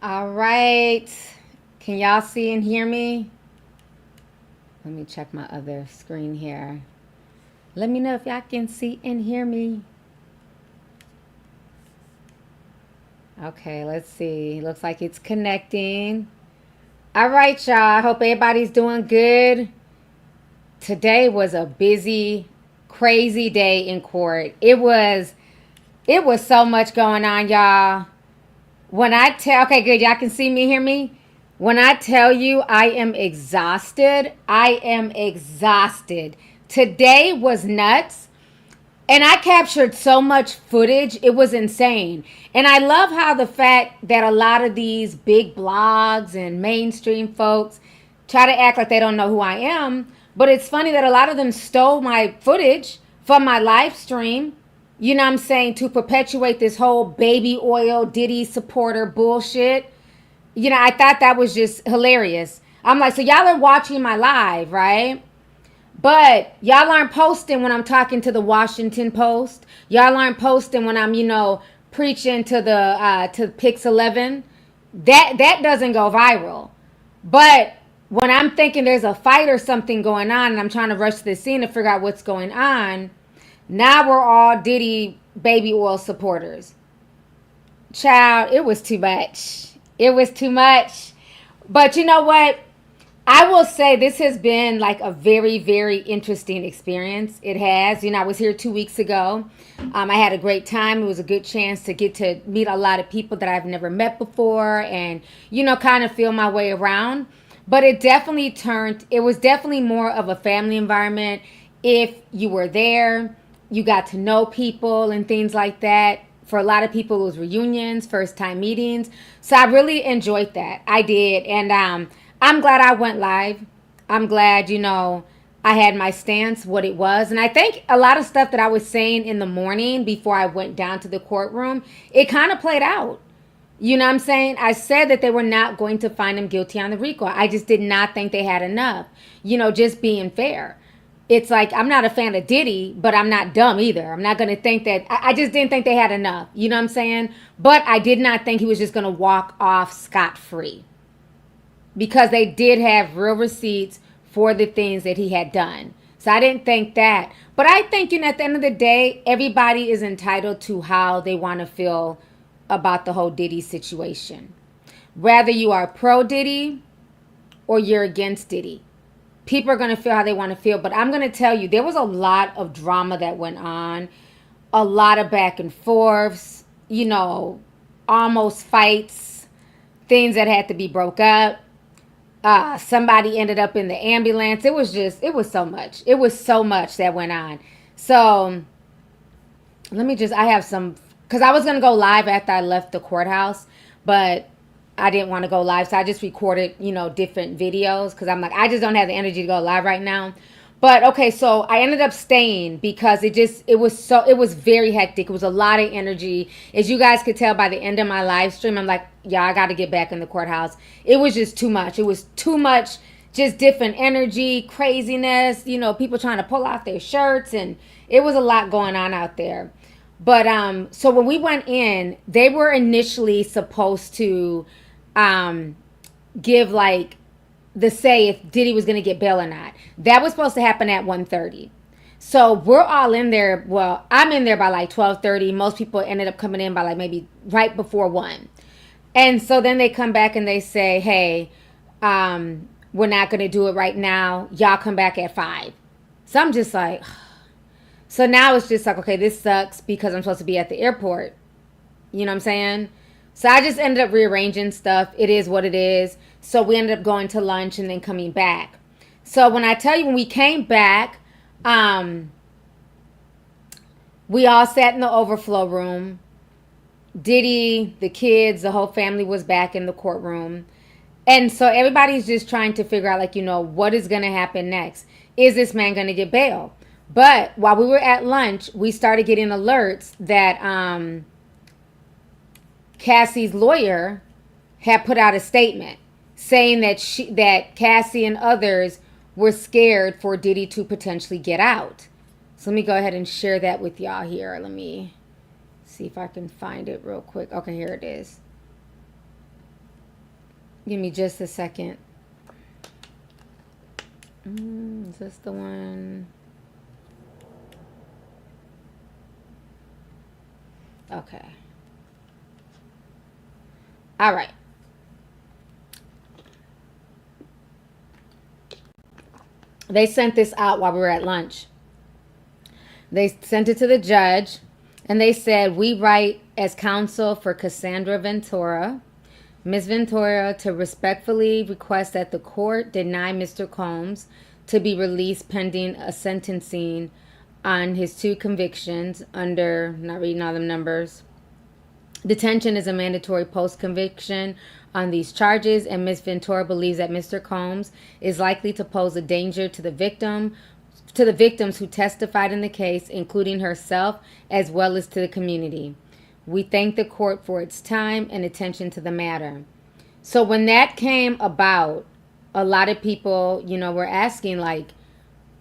All right. Can y'all see and hear me? Let me check my other screen here. Let me know if y'all can see and hear me. Okay, let's see. Looks like it's connecting. All right, y'all. I hope everybody's doing good. Today was a busy, crazy day in court. It was so much going on, y'all. When I tell, okay, good, y'all can see me, hear me. When I tell you I am exhausted, I am exhausted. Today was nuts. And I captured so much footage, it was insane. And I love how the fact that a lot of these big blogs and mainstream folks try to act like they don't know who I am. But it's funny that a lot of them stole my footage from my live stream, you know what I'm saying, to perpetuate this whole baby oil Diddy supporter bullshit. You know, I thought that was just hilarious. I'm like, so y'all are watching my live, right? But y'all aren't posting when I'm talking to the Washington Post. Y'all aren't posting when I'm, preaching to Pix 11. That doesn't go viral. But when I'm thinking there's a fight or something going on and I'm trying to rush to the scene to figure out what's going on, now we're all Diddy baby oil supporters. Child, it was too much. It was too much. But you know what? I will say this has been like a very, very interesting experience. It has. You know, I was here 2 weeks ago. I had a great time. It was a good chance to get to meet a lot of people that I've never met before and, kind of feel my way around. But it was definitely more of a family environment. If you were there, you got to know people and things like that. For a lot of people, it was reunions, first time meetings. So I really enjoyed that. I did. And I'm glad I went live. I'm glad, I had my stance, what it was. And I think a lot of stuff that I was saying in the morning before I went down to the courtroom, it kind of played out. You know what I'm saying? I said that they were not going to find him guilty on the RICO. I just did not think they had enough. Just being fair. It's like, I'm not a fan of Diddy, but I'm not dumb either. I'm not going to think that, I just didn't think they had enough. You know what I'm saying? But I did not think he was just going to walk off scot free because they did have real receipts for the things that he had done. So I didn't think that. But I think, at the end of the day, everybody is entitled to how they want to feel about the whole Diddy situation. Whether you are pro Diddy or you're against Diddy, people are going to feel how they want to feel. But I'm going to tell you, there was a lot of drama that went on, a lot of back and forths, almost fights, things that had to be broke up. Somebody ended up in the ambulance. It was so much. It was so much that went on. So I have some, because I was going to go live after I left the courthouse, but I didn't want to go live. So I just recorded, different videos because I'm like, I just don't have the energy to go live right now. But okay, so I ended up staying because it was very hectic. It was a lot of energy. As you guys could tell by the end of my live stream, I'm like, yeah, I got to get back in the courthouse. It was just too much. It was too much, just different energy, craziness, people trying to pull off their shirts, and it was a lot going on out there. But so when we went in, they were initially supposed to give like the say if Diddy was going to get bail or not. That was supposed to happen at 1:30. So we're all in there. Well, I'm in there by like 12:30. Most people ended up coming in by like maybe right before 1. And so then they come back and they say, hey, we're not going to do it right now. Y'all come back at 5. So I'm just like, so now it's just like, okay, this sucks because I'm supposed to be at the airport. You know what I'm saying? So I just ended up rearranging stuff. It is what it is. So we ended up going to lunch and then coming back. So when I tell you, when we came back, we all sat in the overflow room. Diddy, the kids, the whole family was back in the courtroom. And so everybody's just trying to figure out, like, what is going to happen next? Is this man going to get bail? But while we were at lunch, we started getting alerts that Cassie's lawyer had put out a statement saying that Cassie and others were scared for Diddy to potentially get out. So let me go ahead and share that with y'all here. Let me see if I can find it real quick. Okay, here it is. Give me just a second. Is this the one? Okay. All right. They sent this out while we were at lunch. They sent it to the judge, and they said, we write as counsel for Cassandra Ventura, Ms. Ventura, to respectfully request that the court deny Mr. Combs to be released pending a sentencing on his 2 convictions under, not reading all the numbers. Detention is a mandatory post-conviction on these charges, and Ms. Ventura believes that Mr. Combs is likely to pose a danger to the victims who testified in the case, including herself, as well as to the community. We thank the court for its time and attention to the matter. So when that came about, a lot of people, were asking, like,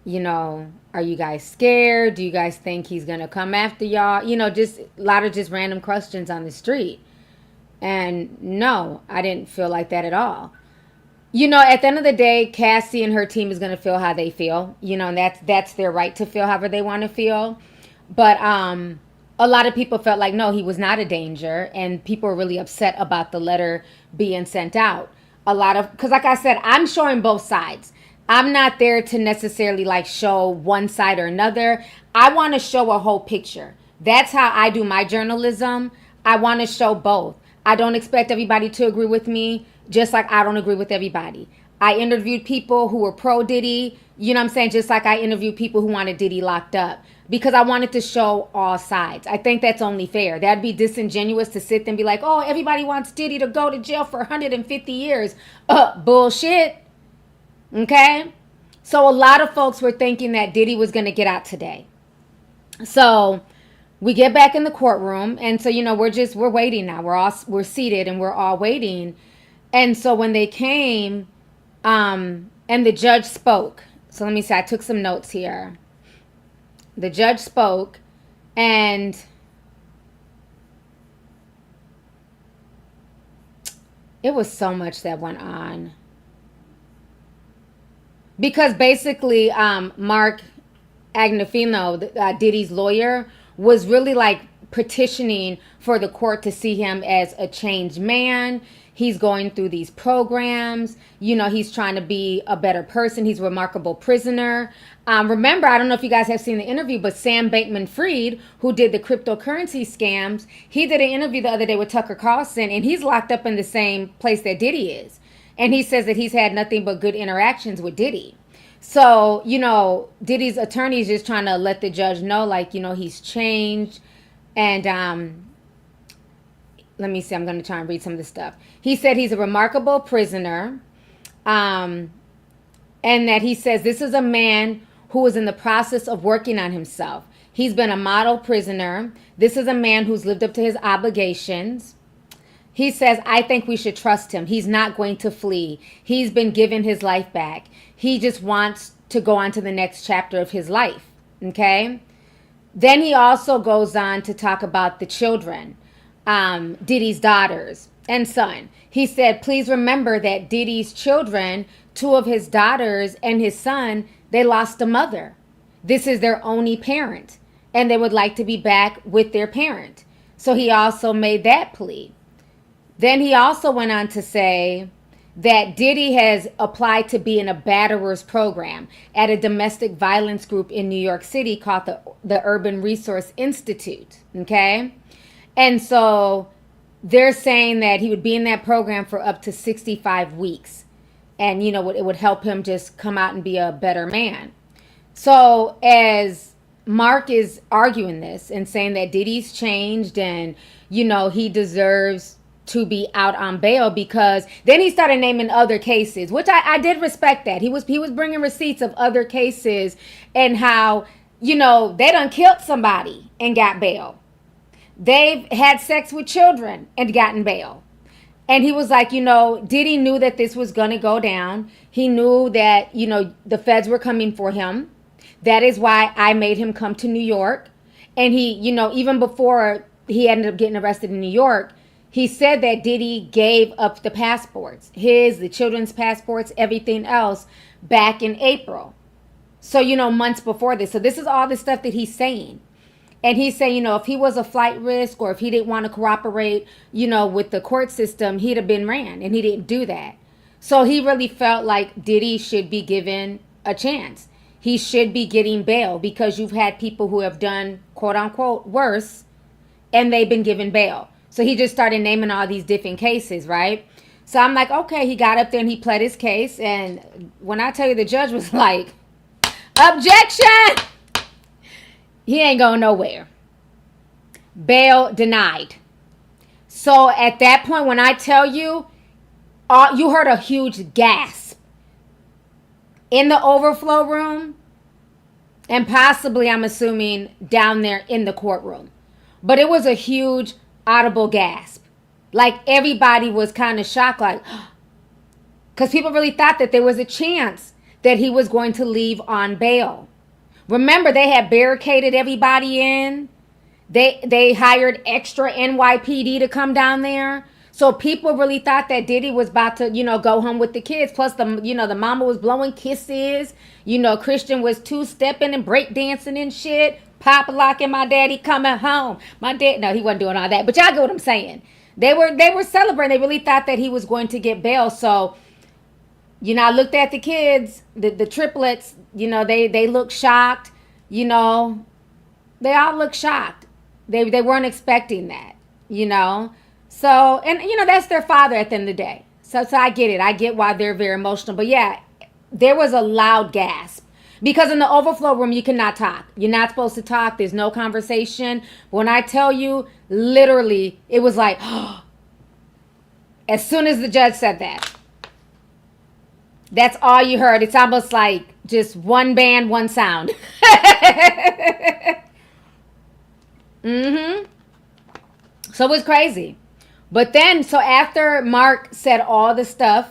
are you guys scared? Do you guys think he's going to come after y'all? Just a lot of just random questions on the street. And no, I didn't feel like that at all. At the end of the day, Cassie and her team is going to feel how they feel, and that's their right to feel however they want to feel. But a lot of people felt like, no, he was not a danger, and people were really upset about the letter being sent out. Because like I said, I'm showing both sides. I'm not there to necessarily like show one side or another. I want to show a whole picture. That's how I do my journalism. I want to show both. I don't expect everybody to agree with me, just like I don't agree with everybody. I interviewed people who were pro Diddy, just like I interviewed people who wanted Diddy locked up, because I wanted to show all sides. I think that's only fair. That'd be disingenuous to sit there and be like, oh, everybody wants Diddy to go to jail for 150 years. Bullshit. Okay? So a lot of folks were thinking that Diddy was going to get out today. So we get back in the courtroom, and so we're waiting now. We're seated and we're all waiting. And so when they came, and the judge spoke. So let me see, I took some notes here. The judge spoke, and it was so much that went on. Because basically, Mark Agnifilo, Diddy's lawyer, was really like petitioning for the court to see him as a changed man. He's going through these programs. He's trying to be a better person. He's a remarkable prisoner. Remember, I don't know if you guys have seen the interview, but Sam Bankman-Fried, who did the cryptocurrency scams, he did an interview the other day with Tucker Carlson, and he's locked up in the same place that Diddy is. And he says that he's had nothing but good interactions with Diddy. So, Diddy's attorney is just trying to let the judge know, like, he's changed. And let me see, I'm going to try and read some of this stuff. He said he's a remarkable prisoner. And that he says this is a man who is in the process of working on himself. He's been a model prisoner. This is a man who's lived up to his obligations. He says, I think we should trust him. He's not going to flee. He's been given his life back. He just wants to go on to the next chapter of his life. Okay? Then he also goes on to talk about the children, Diddy's daughters and son. He said, please remember that Diddy's children, 2 of his daughters and his son, they lost a mother. This is their only parent, and they would like to be back with their parent. So he also made that plea. Then he also went on to say that Diddy has applied to be in a batterers program at a domestic violence group in New York City called the Urban Resource Institute. Okay? And so they're saying that he would be in that program for up to 65 weeks. And, it would help him just come out and be a better man. So as Mark is arguing this and saying that Diddy's changed and, he deserves to be out on bail, because then he started naming other cases, which I did respect that. He was bringing receipts of other cases and how, they done killed somebody and got bail. They've had sex with children and gotten bail. And he was like, Diddy knew that this was going to go down. He knew that, the feds were coming for him. That is why I made him come to New York. And he, even before he ended up getting arrested in New York, he said that Diddy gave up the passports, the children's passports, everything else back in April. So, months before this. So this is all the stuff that he's saying. And he's saying, if he was a flight risk or if he didn't want to cooperate, with the court system, he'd have been ran. And he didn't do that. So he really felt like Diddy should be given a chance. He should be getting bail because you've had people who have done, quote unquote, worse, and they've been given bail. So he just started naming all these different cases, right? So I'm like, okay, he got up there and he pled his case. And when I tell you, the judge was like, objection! He ain't going nowhere. Bail denied. So at that point, when I tell you, you heard a huge gasp in the overflow room and possibly, I'm assuming, down there in the courtroom. But it was a huge audible gasp. Like everybody was kind of shocked, like, because people really thought that there was a chance that he was going to leave on bail. Remember, they had barricaded everybody in. They hired extra NYPD to come down there. So people really thought that Diddy was about to, go home with the kids. Plus, the mama was blowing kisses. Christian was two-stepping and breakdancing and shit. Pop locking, my daddy coming home. My dad, no, he wasn't doing all that. But y'all get what I'm saying. They were celebrating. They really thought that he was going to get bail. So, I looked at the kids, the triplets, they looked shocked. They all looked shocked. They weren't expecting that, So, and, that's their father at the end of the day. So I get it. I get why they're very emotional. But, yeah, there was a loud gasp. Because in the overflow room, you cannot talk. You're not supposed to talk. There's no conversation. When I tell you, literally, it was like, as soon as the judge said that, that's all you heard. It's almost like just one band, one sound. So it was crazy. But then, so after Mark said all the stuff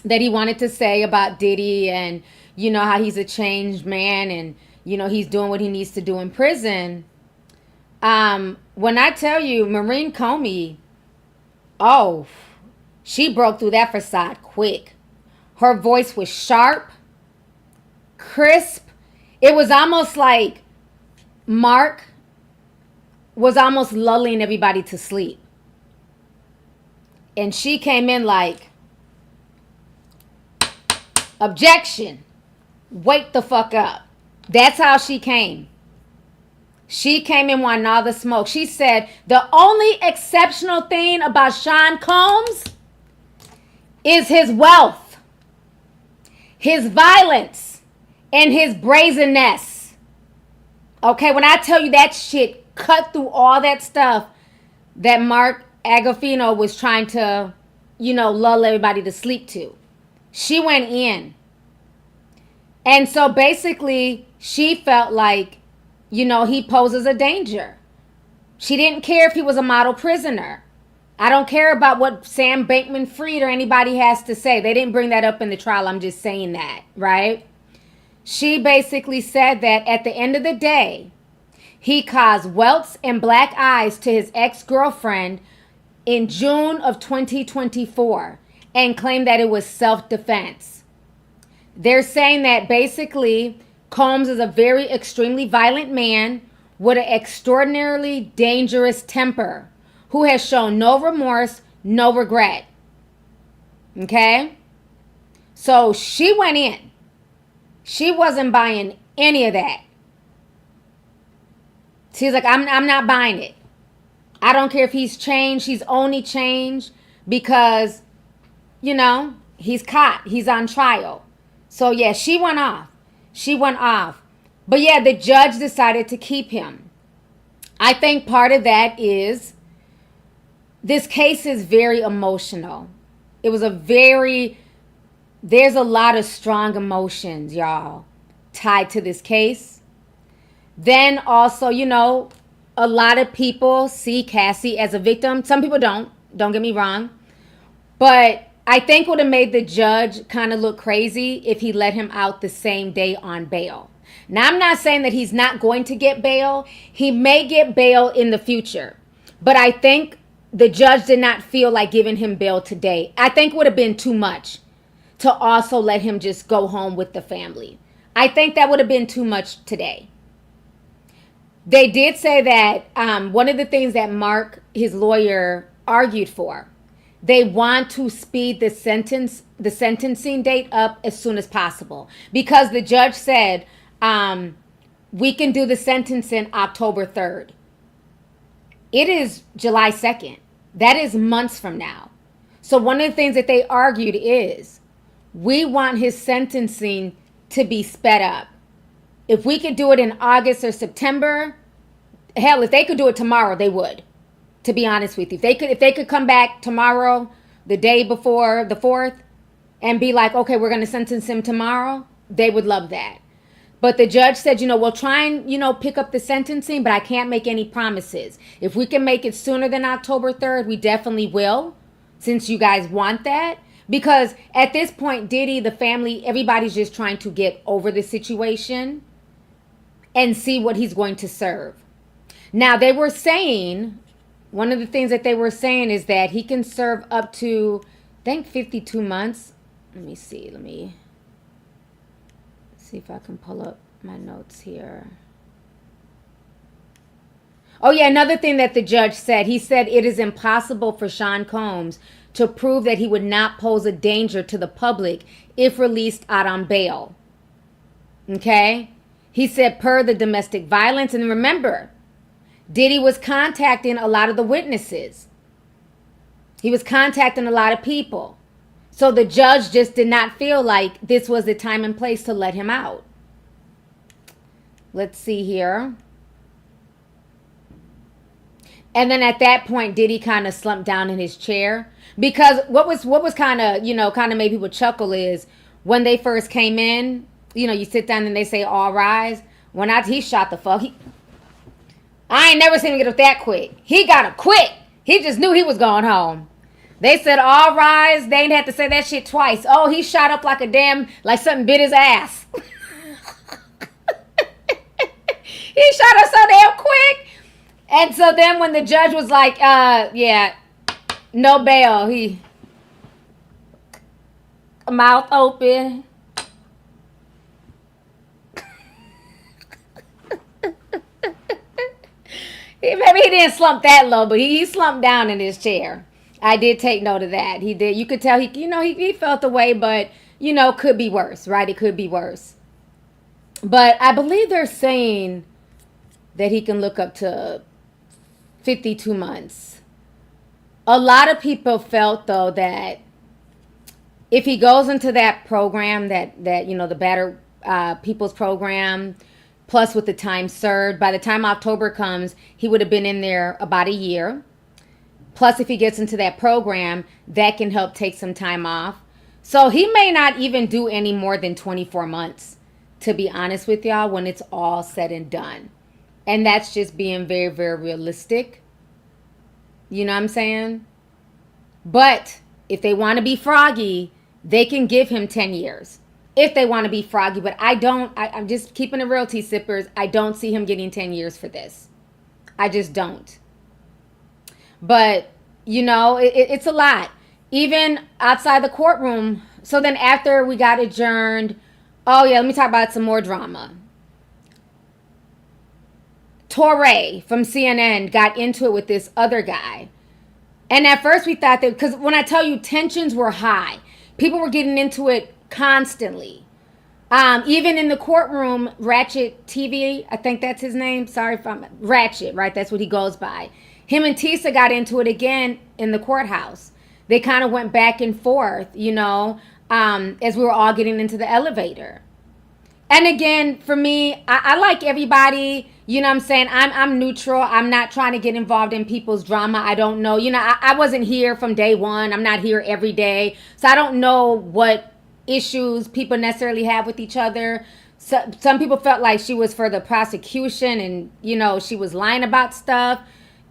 that he wanted to say about Diddy and, how he's a changed man and, he's doing what he needs to do in prison. When I tell you, Maureen Comey, she broke through that facade quick. Her voice was sharp, crisp. It was almost like Mark was almost lulling everybody to sleep. And she came in like, objection. Wake the fuck up. That's how she came. She came in wanting all the smoke. She said, the only exceptional thing about Sean Combs is his wealth, his violence, and his brazenness. Okay, when I tell you that shit cut through all that stuff that Mark Agafino was trying to, lull everybody to sleep to. She went in. And so basically, she felt like, he poses a danger. She didn't care if he was a model prisoner. I don't care about what Sam Bankman-Fried or anybody has to say. They didn't bring that up in the trial. I'm just saying that, right? She basically said that at the end of the day, he caused welts and black eyes to his ex-girlfriend in June of 2024 and claimed that it was self-defense. They're saying that basically Combs is a very extremely violent man with an extraordinarily dangerous temper who has shown no remorse, no regret. Okay? So she went in. She wasn't buying any of that. She's like, I'm not buying it. I don't care if he's changed. He's only changed because, he's caught. He's on trial. So, yeah, she went off. But, yeah, the judge decided to keep him. I think part of that is this case is very emotional. There's a lot of strong emotions, y'all, tied to this case. Then also, a lot of people see Cassie as a victim. Some people don't get me wrong. But I think it would have made the judge kind of look crazy if he let him out the same day on bail. Now, I'm not saying that he's not going to get bail. He may get bail in the future. But I think the judge did not feel like giving him bail today. I think it would have been too much to also let him just go home with the family. I think that would have been too much today. They did say that one of the things that Mark, his lawyer, argued for, they want to speed the sentencing date up as soon as possible, because the judge said we can do the sentencing October 3rd. It is July 2nd. That is months from now. So one of the things that they argued is we want his sentencing to be sped up. If we could do it in August or September, hell, if they could do it tomorrow, they would. To be honest with you, if they could come back tomorrow, the day before the 4th, and be like, okay, we're going to sentence him tomorrow, they would love that. But the judge said, we'll try and, pick up the sentencing, but I can't make any promises. If we can make it sooner than October 3rd, we definitely will, since you guys want that. Because at this point, Diddy, the family, everybody's just trying to get over the situation and see what he's going to serve. Now, they were saying, one of the things that they were saying is that he can serve up to, I think, 52 months. Let me see if I can pull up my notes here. Oh, yeah, another thing that the judge said, he said it is impossible for Sean Combs to prove that he would not pose a danger to the public if released out on bail. Okay? He said per the domestic violence. And remember, Diddy was contacting a lot of the witnesses. He was contacting a lot of people. So the judge just did not feel like this was the time and place to let him out. Let's see here. And then at that point, Diddy kind of slumped down in his chair. Because what was kind of made people chuckle is when they first came in, you sit down and they say, all rise. He shot the fuck. I ain't never seen him get up that quick. He got up quick. He just knew he was going home. They said, all rise. They ain't had to say that shit twice. Oh, he shot up like something bit his ass. He shot up so damn quick. And so then when the judge was like, no bail, he mouth open. Maybe he didn't slump that low, but he slumped down in his chair. I did take note of that. He did. You could tell he felt the way, but could be worse, right? It could be worse. But I believe they're saying that he can look up to 52 months. A lot of people felt though that if he goes into that program, that the Battered People's Program, plus with the time served, by the time October comes, he would have been in there about a year. Plus, if he gets into that program, that can help take some time off. So he may not even do any more than 24 months, to be honest with y'all, when it's all said and done. And that's just being very, very realistic. You know what I'm saying? But if they want to be froggy, they can give him 10 years. If they want to be froggy. But I'm just keeping it real, tea sippers. I don't see him getting 10 years for this. I just don't. But, it's a lot. Even outside the courtroom. So then after we got adjourned, let me talk about some more drama. Torre from CNN got into it with this other guy. And at first we thought that, because when I tell you tensions were high, people were getting into it constantly. Even in the courtroom, Ratchet TV, I think that's his name. Sorry if I'm Ratchet, right? That's what he goes by. Him and Tisa got into it again in the courthouse. They kind of went back and forth, as we were all getting into the elevator. And again, for me, I like everybody, you know what I'm saying? I'm neutral. I'm not trying to get involved in people's drama. I don't know. I wasn't here from day one. I'm not here every day. So I don't know what issues people necessarily have with each other. So, some people felt like she was for the prosecution and, she was lying about stuff.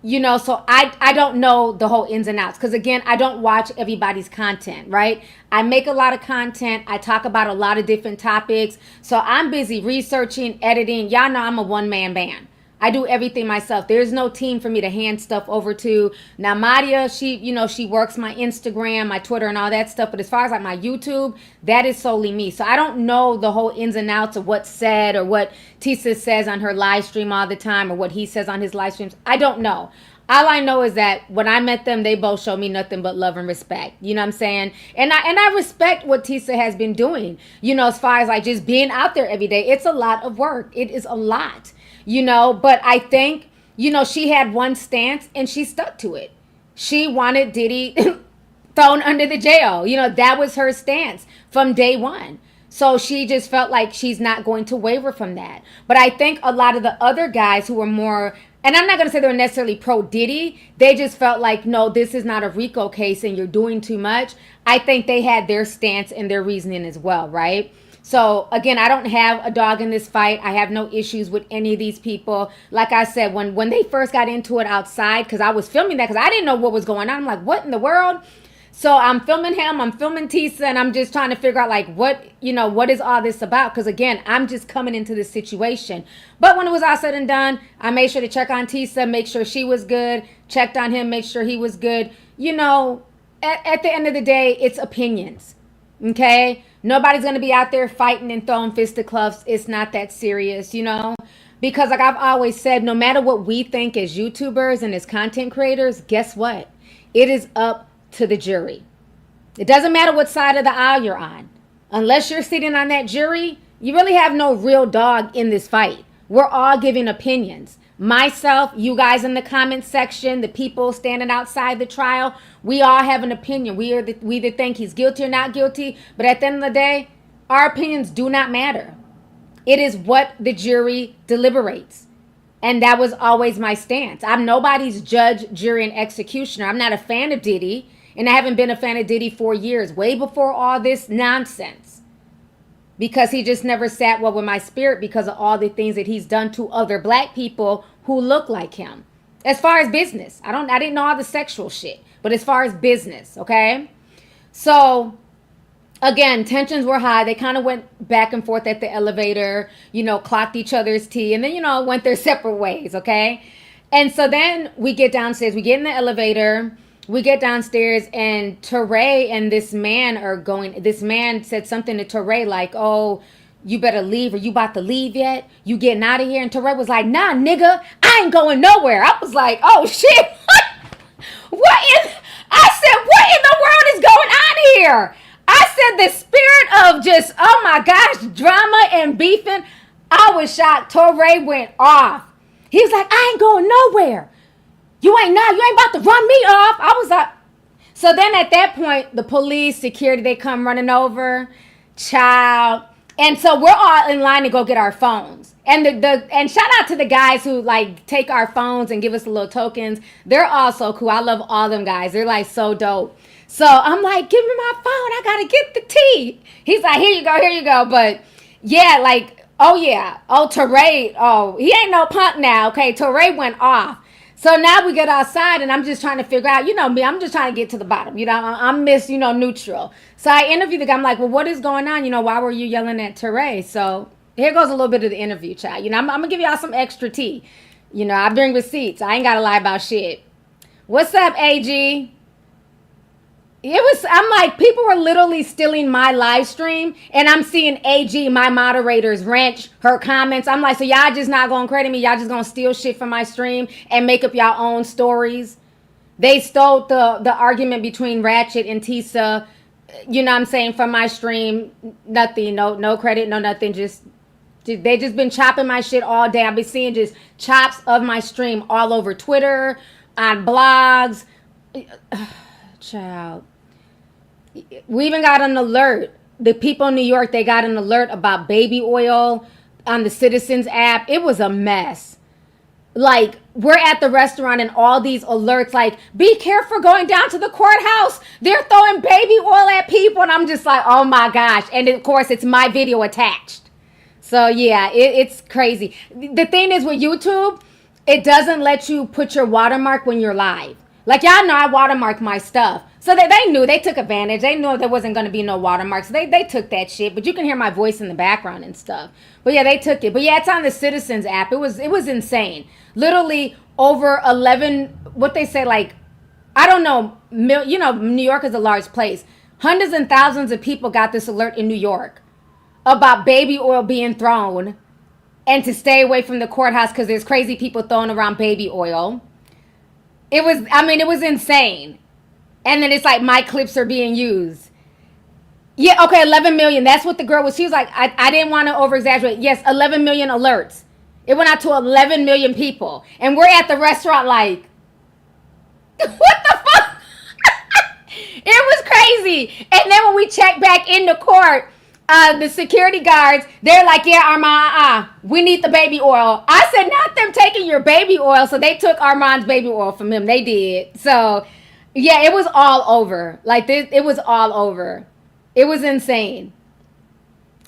So I don't know the whole ins and outs. Because, again, I don't watch everybody's content, right? I make a lot of content. I talk about a lot of different topics. So I'm busy researching, editing. Y'all know I'm a one-man band. I do everything myself. There's no team for me to hand stuff over to. Now, Madia, she works my Instagram, my Twitter, and all that stuff. But as far as like my YouTube, that is solely me. So I don't know the whole ins and outs of what's said or what Tisa says on her live stream all the time or what he says on his live streams. I don't know. All I know is that when I met them, they both showed me nothing but love and respect. You know what I'm saying? And I respect what Tisa has been doing, as far as like just being out there every day. It's a lot of work. It is a lot, but I think, she had one stance and she stuck to it. She wanted Diddy thrown under the jail. That was her stance from day one. So she just felt like she's not going to waver from that. But I think a lot of the other guys who were more, and I'm not going to say they were necessarily pro Diddy, they just felt like, no, this is not a RICO case and you're doing too much. I think they had their stance and their reasoning as well, right? So again, I don't have a dog in this fight. I have no issues with any of these people. Like I said, when they first got into it outside, because I was filming that because I didn't know what was going on. I'm like, what in the world? So I'm filming him, I'm filming Tisa, and I'm just trying to figure out like what is all this about? Because again, I'm just coming into this situation. But when it was all said and done, I made sure to check on Tisa, make sure she was good, checked on him, make sure he was good. At the end of the day, it's opinions. Okay? Nobody's going to be out there fighting and throwing fisticuffs. It's not that serious, Because like I've always said, no matter what we think as YouTubers and as content creators, guess what? It is up to the jury. It doesn't matter what side of the aisle you're on. Unless you're sitting on that jury, you really have no real dog in this fight. We're all giving opinions. Myself, you guys in the comment section, the people standing outside the trial, we all have an opinion. We either think he's guilty or not guilty, but at the end of the day, our opinions do not matter. It is what the jury deliberates. And that was always my stance. I'm nobody's judge, jury, and executioner. I'm not a fan of Diddy. And I haven't been a fan of Diddy for years, way before all this nonsense. Because he just never sat well with my spirit because of all the things that he's done to other black people who look like him. As far as business, I didn't know all the sexual shit, but as far as business, okay? So, again, tensions were high. They kind of went back and forth at the elevator, clocked each other's tea, and then, went their separate ways, okay? And so then we get downstairs, we get in the elevator. We get downstairs and Teray and this man said something to Teray like, oh, you better leave, or you about to leave yet? You getting out of here? And Teray was like, nah, nigga, I ain't going nowhere. I was like, oh shit. I said, what in the world is going on here? I said the spirit of just, oh my gosh, drama and beefing. I was shocked. Teray went off. He was like, I ain't going nowhere. You ain't about to run me off. I was like, so then at that point, the police, security, they come running over, child. And so we're all in line to go get our phones. And and shout out to the guys who like take our phones and give us the little tokens. They're all so cool. I love all them guys. They're like so dope. So I'm like, give me my phone. I got to get the tea. He's like, here you go. But yeah, like, oh yeah. Oh, Teray. Oh, he ain't no punk now. Okay, Teray went off. So now we get outside and I'm just trying to figure out, me, I'm just trying to get to the bottom. I'm Miss, neutral. So I interviewed the guy. I'm like, well, what is going on? Why were you yelling at Teray? So here goes a little bit of the interview, child. I'm going to give y'all some extra tea. I bring receipts. I ain't got to lie about shit. What's up, AG? I'm like, people were literally stealing my live stream and I'm seeing AG, my moderator's wrench her comments. I'm like, so y'all just not going to credit me? Y'all just going to steal shit from my stream and make up y'all own stories? They stole the argument between Ratchet and Tisa, from my stream. Nothing, no credit, no nothing. They just been chopping my shit all day. I've been seeing just chops of my stream all over Twitter, on blogs. Child. We even got an alert. The people in New York, they got an alert about baby oil on the Citizens app. It was a mess. Like, we're at the restaurant and all these alerts like, be careful going down to the courthouse. They're throwing baby oil at people. And I'm just like, oh my gosh. And of course, it's my video attached. So yeah, it's crazy. The thing is with YouTube, it doesn't let you put your watermark when you're live. Like, y'all know I watermark my stuff. So they knew, they took advantage. They knew there wasn't going to be no watermarks. They took that shit, but you can hear my voice in the background and stuff. But yeah, they took it. But yeah, it's on the Citizens app. It was insane. Literally over 11, what they say, like, I don't know, you know, New York is a large place. Hundreds and thousands of people got this alert in New York about baby oil being thrown and to stay away from the courthouse because there's crazy people throwing around baby oil. It was insane. And then it's like my clips are being used. Yeah, okay, 11 million. That's what the girl was. She was like, I didn't want to over exaggerate. Yes, 11 million alerts. It went out to 11 million people. And we're at the restaurant like, what the fuck? It was crazy. And then when we checked back into court, the security guards, they're like, yeah, Armand, we need the baby oil. I said, not them taking your baby oil. So they took Armand's baby oil from him. They did. So, yeah, it was all over. Like, this, it was all over. It was insane.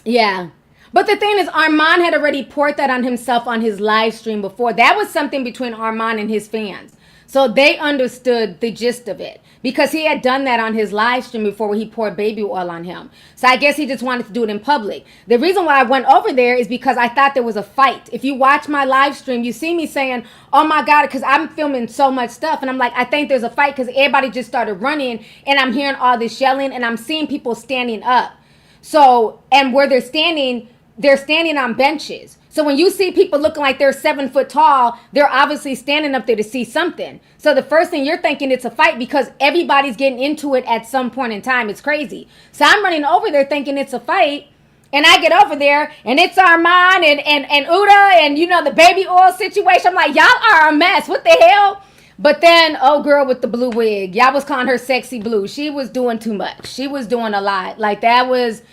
Yeah. But the thing is, Armand had already poured that on himself on his live stream before. That was something between Armand and his fans. So they understood the gist of it because he had done that on his live stream before where he poured baby oil on him. So I guess he just wanted to do it in public. The reason why I went over there is because I thought there was a fight. If you watch my live stream, you see me saying, oh my God, because I'm filming so much stuff. And I'm like, I think there's a fight because everybody just started running and I'm hearing all this yelling and I'm seeing people standing up. So, and where they're standing on benches. So when you see people looking like they're 7 foot tall, they're obviously standing up there to see something. So the first thing you're thinking it's a fight because everybody's getting into it at some point in time. It's crazy. So I'm running over there thinking it's a fight. And I get over there and it's Armand and Uda and, you know, the baby oil situation. I'm like, y'all are a mess. What the hell? But then, oh, girl with the blue wig, y'all was calling her Sexy Blue. She was doing too much. She was doing a lot. Like that was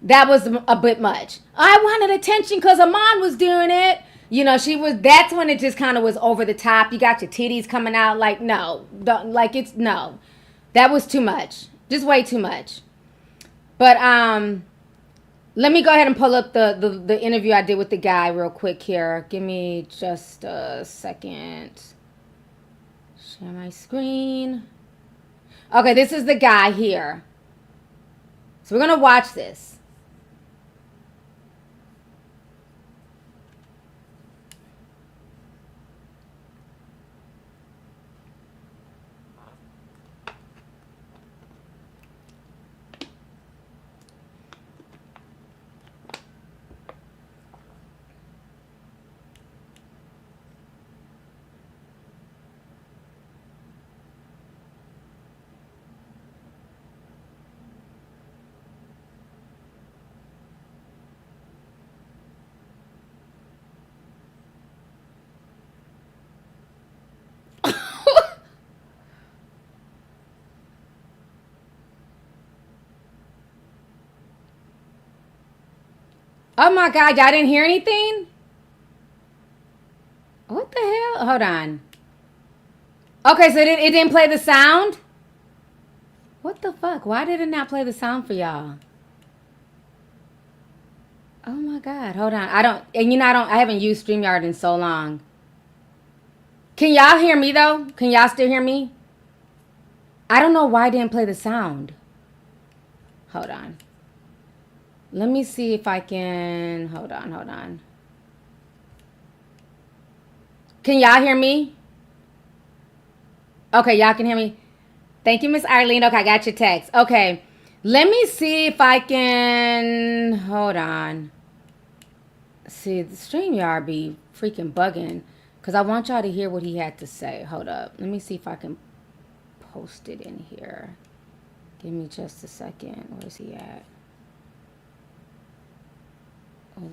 a bit much. I wanted attention because Amon was doing it. You know, that's when it just kind of was over the top. You got your titties coming out. Like, no. No. That was too much. Just way too much. But, let me go ahead and pull up the interview I did with the guy real quick here. Give me just a second. Share my screen. Okay, this is the guy here. So we're going to watch this. Oh my God, y'all didn't hear anything? What the hell? Hold on. Okay, so it didn't play the sound? What the fuck? Why did it not play the sound for y'all? Oh my God, hold on. I haven't used StreamYard in so long. Can y'all hear me though? Can y'all still hear me? I don't know why it didn't play the sound. Hold on. Let me see if I can, hold on. Can y'all hear me? Okay, y'all can hear me. Thank you, Miss Arlene. Okay, I got your text. Okay, let me see if I can, hold on. See, the StreamYard be freaking bugging because I want y'all to hear what he had to say. Hold up. Let me see if I can post it in here. Give me just a second. Where's he at? No,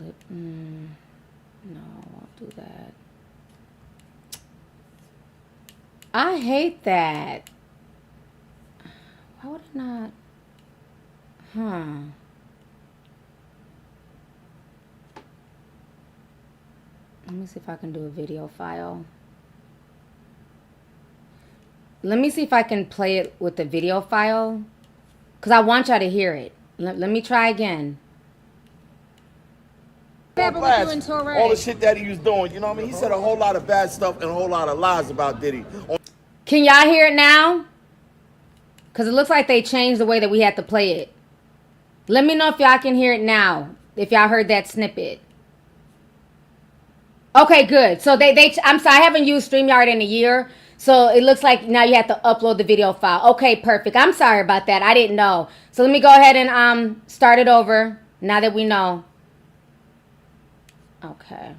I won't do that. I hate that. Why would I not? Let me see if I can do a video file. Let me see if I can play it with the video file. Because I want y'all to hear it. Let me try again. All the shit that he was doing, you know what I mean? He said a whole lot of bad stuff and a whole lot of lies about Diddy. Can y'all hear it now? Because it looks like they changed the way that we had to play it. Let me know if y'all can hear it now. If y'all heard that snippet. Okay, good. So I'm sorry, I haven't used StreamYard in a year. So it looks like now you have to upload the video file. Okay, perfect. I'm sorry about that. I didn't know. So let me go ahead and start it over now that we know. Okay.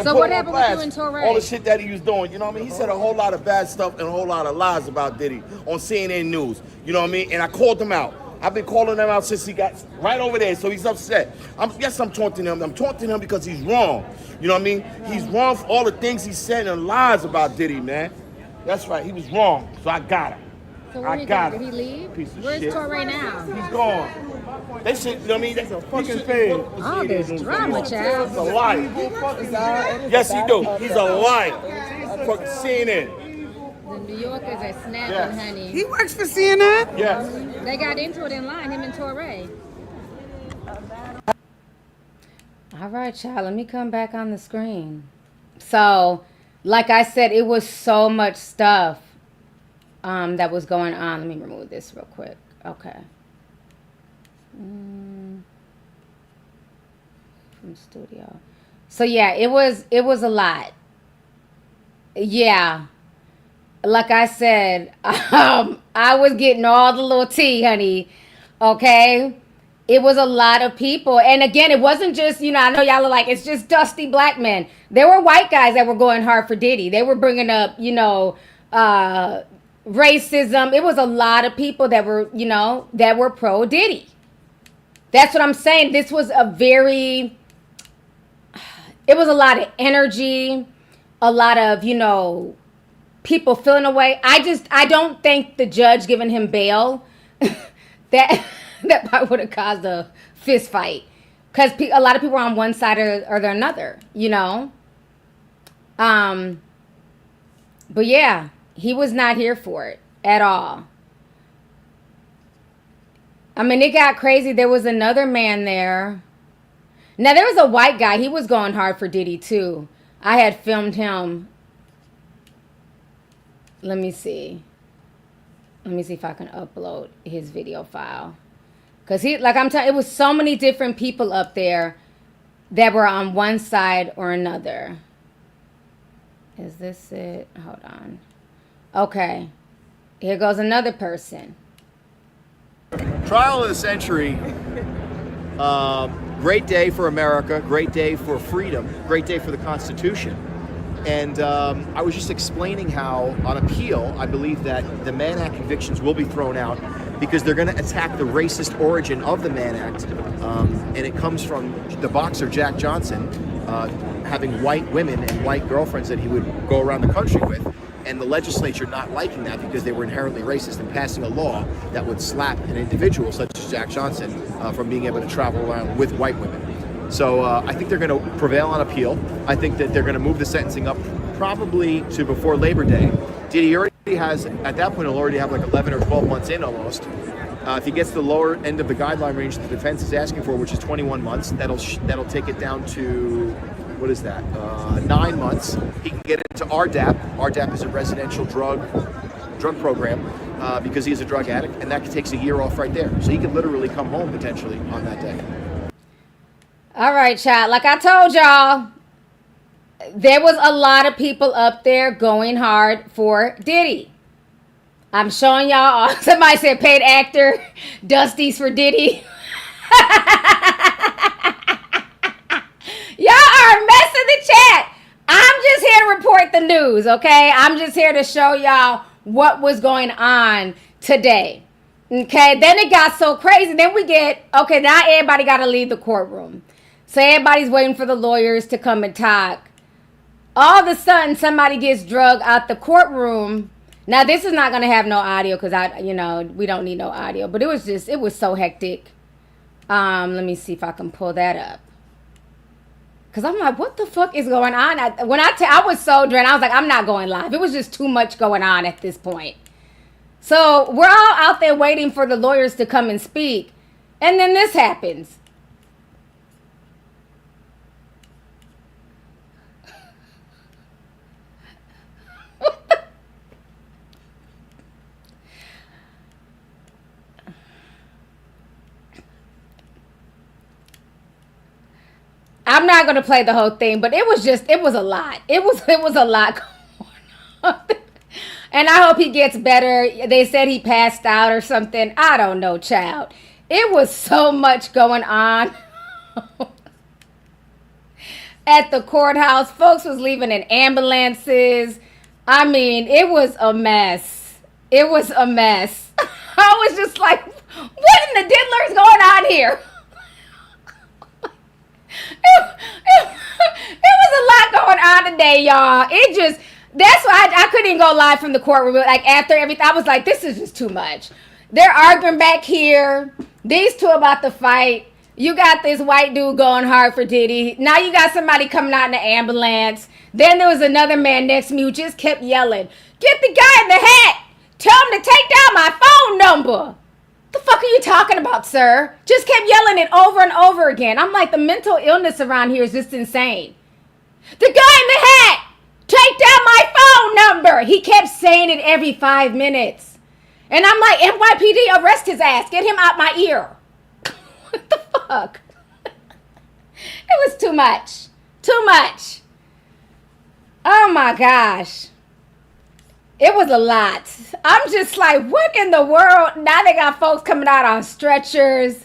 So what happened with you and Torre? All the shit that he was doing, you know what I mean? He said a whole lot of bad stuff and a whole lot of lies about Diddy on CNN News, you know what I mean? And I called him out. I've been calling him out since he got right over there, so he's upset. Yes, I'm taunting him. I'm taunting him because he's wrong. You know what I mean? He's wrong for all the things he said and lies about Diddy, man. That's right, he was wrong, so I got him. So where did he leave? Piece of Where's shit. Torre now? He's gone. They should, you know what I mean? That's a fucking thing. All this drama, child. He's a liar. Yes, he do. He's a liar. Fucking CNN. The New Yorkers are snapping, honey. He works for CNN? Yes. They got into it in line, him and Torre. All right, child. Let me come back on the screen. So, like I said, it was so much stuff that was going on. Let me remove this real quick. Okay. From studio. So yeah, it was a lot. Yeah. Like I said, I was getting all the little tea, honey. Okay. It was a lot of people. And again, it wasn't just, you know, I know y'all are like, it's just dusty black men. There were white guys that were going hard for Diddy. They were bringing up, you know, racism. It was a lot of people that were, you know, that were pro Diddy. That's what I'm saying. This was it was a lot of energy, a lot of, you know, people feeling away. I don't think the judge giving him bail, that probably would have caused a fist fight. Because a lot of people are on one side or the another, you know. But yeah, he was not here for it at all. I mean, it got crazy. There was another man there. Now, there was a white guy. He was going hard for Diddy, too. I had filmed him. Let me see. Let me see if I can upload his video file. Because like I'm telling you, it was so many different people up there that were on one side or another. Is this it? Hold on. Okay. Here goes another person. Trial of the century. Great day for America, great day for freedom, great day for the Constitution. And I was just explaining how on appeal, I believe that the Mann Act convictions will be thrown out because they're going to attack the racist origin of the Mann Act. And it comes from the boxer Jack Johnson having white women and white girlfriends that he would go around the country with. And the legislature not liking that because they were inherently racist and passing a law that would slap an individual such as Jack Johnson from being able to travel around with white women. So I think they're going to prevail on appeal. I think that they're going to move the sentencing up probably to before Labor Day. Diddy already has, at that point, he'll already have like 11 or 12 months in almost. If he gets the lower end of the guideline range the defense is asking for, which is 21 months, that'll take it down to, what is that, 9 months. He can get into RDAP. RDAP is a residential drug program because he's a drug addict, and that takes a year off right there. So he could literally come home potentially on that day. All right, child. Like I told y'all, there was a lot of people up there going hard for Diddy. I'm showing y'all. Somebody said paid actor, Dusty's for Diddy. Y'all are messing the chat. I'm just here to report the news, okay? I'm just here to show y'all what was going on today. Okay, then it got so crazy. Then we get, okay, now everybody got to leave the courtroom. So everybody's waiting for the lawyers to come and talk. All of a sudden, somebody gets drugged out the courtroom. Now, this is not going to have no audio because, we don't need no audio. But it was so hectic. Let me see if I can pull that up. Because I'm like, what the fuck is going on? I was so drained. I was like, I'm not going live. It was just too much going on at this point. So we're all out there waiting for the lawyers to come and speak. And then this happens. I'm not gonna play the whole thing, but it was a lot. It was a lot going on. And I hope he gets better. They said he passed out or something. I don't know, child. It was so much going on at the courthouse. Folks was leaving in ambulances. I mean, it was a mess. It was a mess. I was just like, what in the diddler is going on here? It was a lot going on today, y'all. That's why I couldn't even go live from the courtroom. Like, after everything, I was like, this is just too much. They're arguing back here. These two about to fight. You got this white dude going hard for Diddy. Now you got somebody coming out in the ambulance. Then there was another man next to me who just kept yelling, get the guy in the hat. Tell him to take down my phone number. The fuck are you talking about, sir? Just kept yelling it over and over again. I'm like, the mental illness around here is just insane. The guy in the hat. Take down my phone number. He kept saying it every 5 minutes. And I'm like, NYPD, arrest his ass. Get him out my ear. What the fuck? It was too much. Too much. Oh my gosh. It was a lot. I'm just like, what in the world? Now they got folks coming out on stretchers.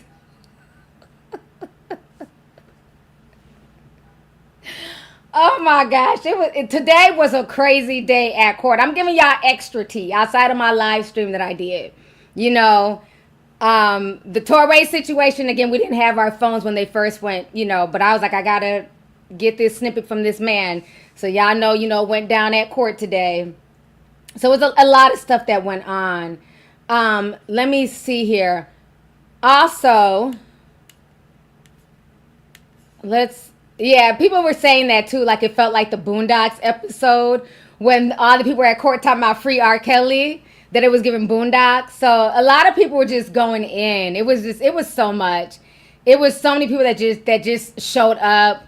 Oh my gosh. Today was a crazy day at court. I'm giving y'all extra tea outside of my live stream that I did. You know, the Torrey situation, again, we didn't have our phones when they first went, but I was like, I gotta get this snippet from this man. So y'all know, went down at court today. So it was a lot of stuff that went on. Let me see here. Also, people were saying that too. Like, it felt like the Boondocks episode when all the people were at court talking about free R. Kelly, that it was giving Boondocks. So a lot of people were just going in. It was so much. It was so many people that just showed up.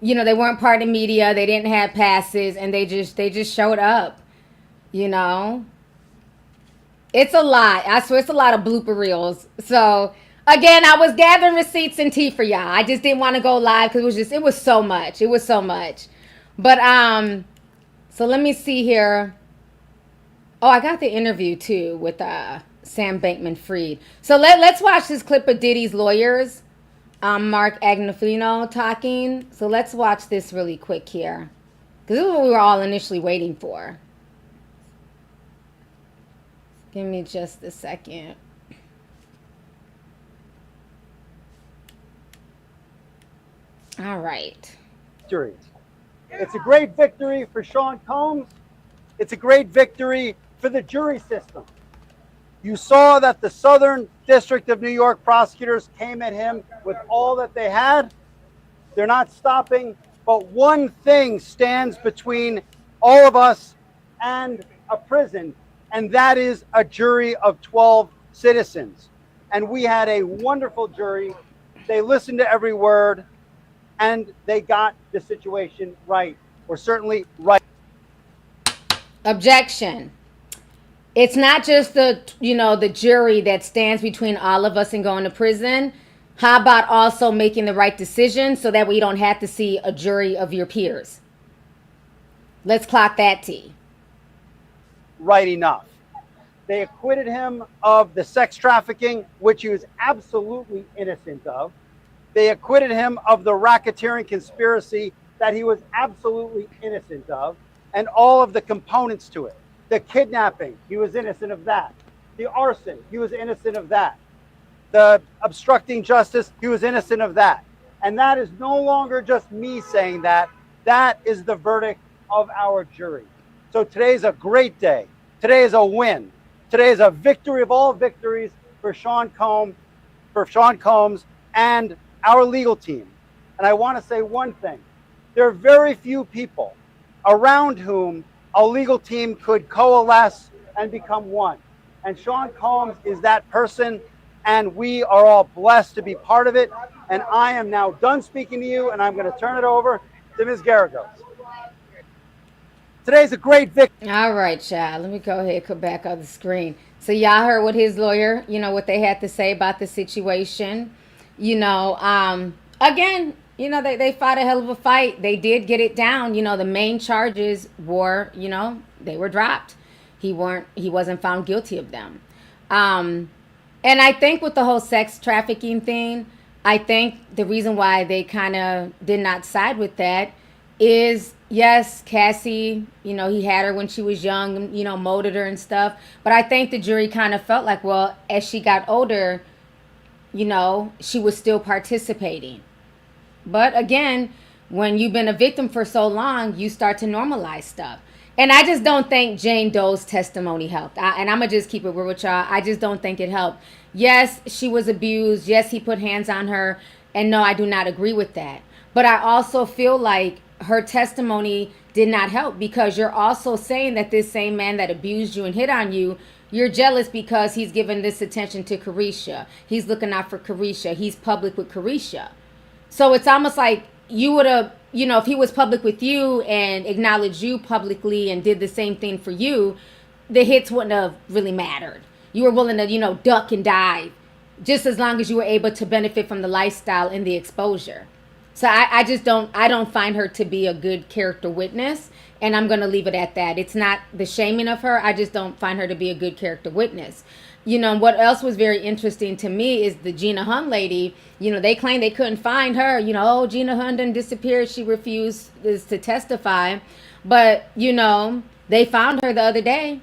They weren't part of the media. They didn't have passes, and they just showed up. It's a lot. I swear, it's a lot of blooper reels. So again, I was gathering receipts and tea for y'all. I just didn't want to go live because it was so much. It was so much. But so let me see here. Oh, I got the interview too with Sam Bankman-Fried. So let's watch this clip of Diddy's lawyers, Mark Agnifilo talking. So let's watch this really quick here, because this is what we were all initially waiting for. Give me just a second. All right. It's a great victory for Sean Combs. It's a great victory for the jury system. You saw that the Southern District of New York prosecutors came at him with all that they had. They're not stopping, but one thing stands between all of us and a prison, and that is a jury of 12 citizens. And we had a wonderful jury. They listened to every word, and they got the situation right, or certainly right. Objection. It's not just the jury that stands between all of us and going to prison. How about also making the right decision so that we don't have to see a jury of your peers? Let's clock that T. Right enough. They acquitted him of the sex trafficking, which he was absolutely innocent of. They acquitted him of the racketeering conspiracy that he was absolutely innocent of, and all of the components to it. The kidnapping, he was innocent of that. The arson, he was innocent of that. The obstructing justice, he was innocent of that. And that is no longer just me saying that. That is the verdict of our jury. So today's a great day. Today is a win. Today is a victory of all victories for Sean Combs and our legal team. And I want to say one thing. There are very few people around whom a legal team could coalesce and become one. And Sean Combs is that person, and we are all blessed to be part of it. And I am now done speaking to you, and I'm going to turn it over to Ms. Garagos. Today's a great victory. All right, child. Let me go ahead and come back on the screen. So y'all heard what his lawyer, what they had to say about the situation. Again, they fought a hell of a fight. They did get it down. The main charges were, they were dropped. He wasn't found guilty of them. And I think with the whole sex trafficking thing, I think the reason why they kind of did not side with that is, yes, Cassie, he had her when she was young, molded her and stuff. But I think the jury kind of felt like, well, as she got older, she was still participating. But again, when you've been a victim for so long, you start to normalize stuff. And I just don't think Jane Doe's testimony helped. And I'm going to just keep it real with y'all. I just don't think it helped. Yes, she was abused. Yes, he put hands on her. And no, I do not agree with that. But I also feel like her testimony did not help, because you're also saying that this same man that abused you and hit on you, you're jealous because he's given this attention to Carisha. He's looking out for Carisha. He's public with Carisha. So it's almost like you would have, if he was public with you and acknowledged you publicly and did the same thing for you, the hits wouldn't have really mattered. You were willing to, duck and dive just as long as you were able to benefit from the lifestyle and the exposure. So I don't find her to be a good character witness, and I'm going to leave it at that. It's not the shaming of her. I just don't find her to be a good character witness. What else was very interesting to me is the Gina Hun lady. They claimed they couldn't find her. Oh, Gina Hun done disappeared. She refused to testify. But, they found her the other day.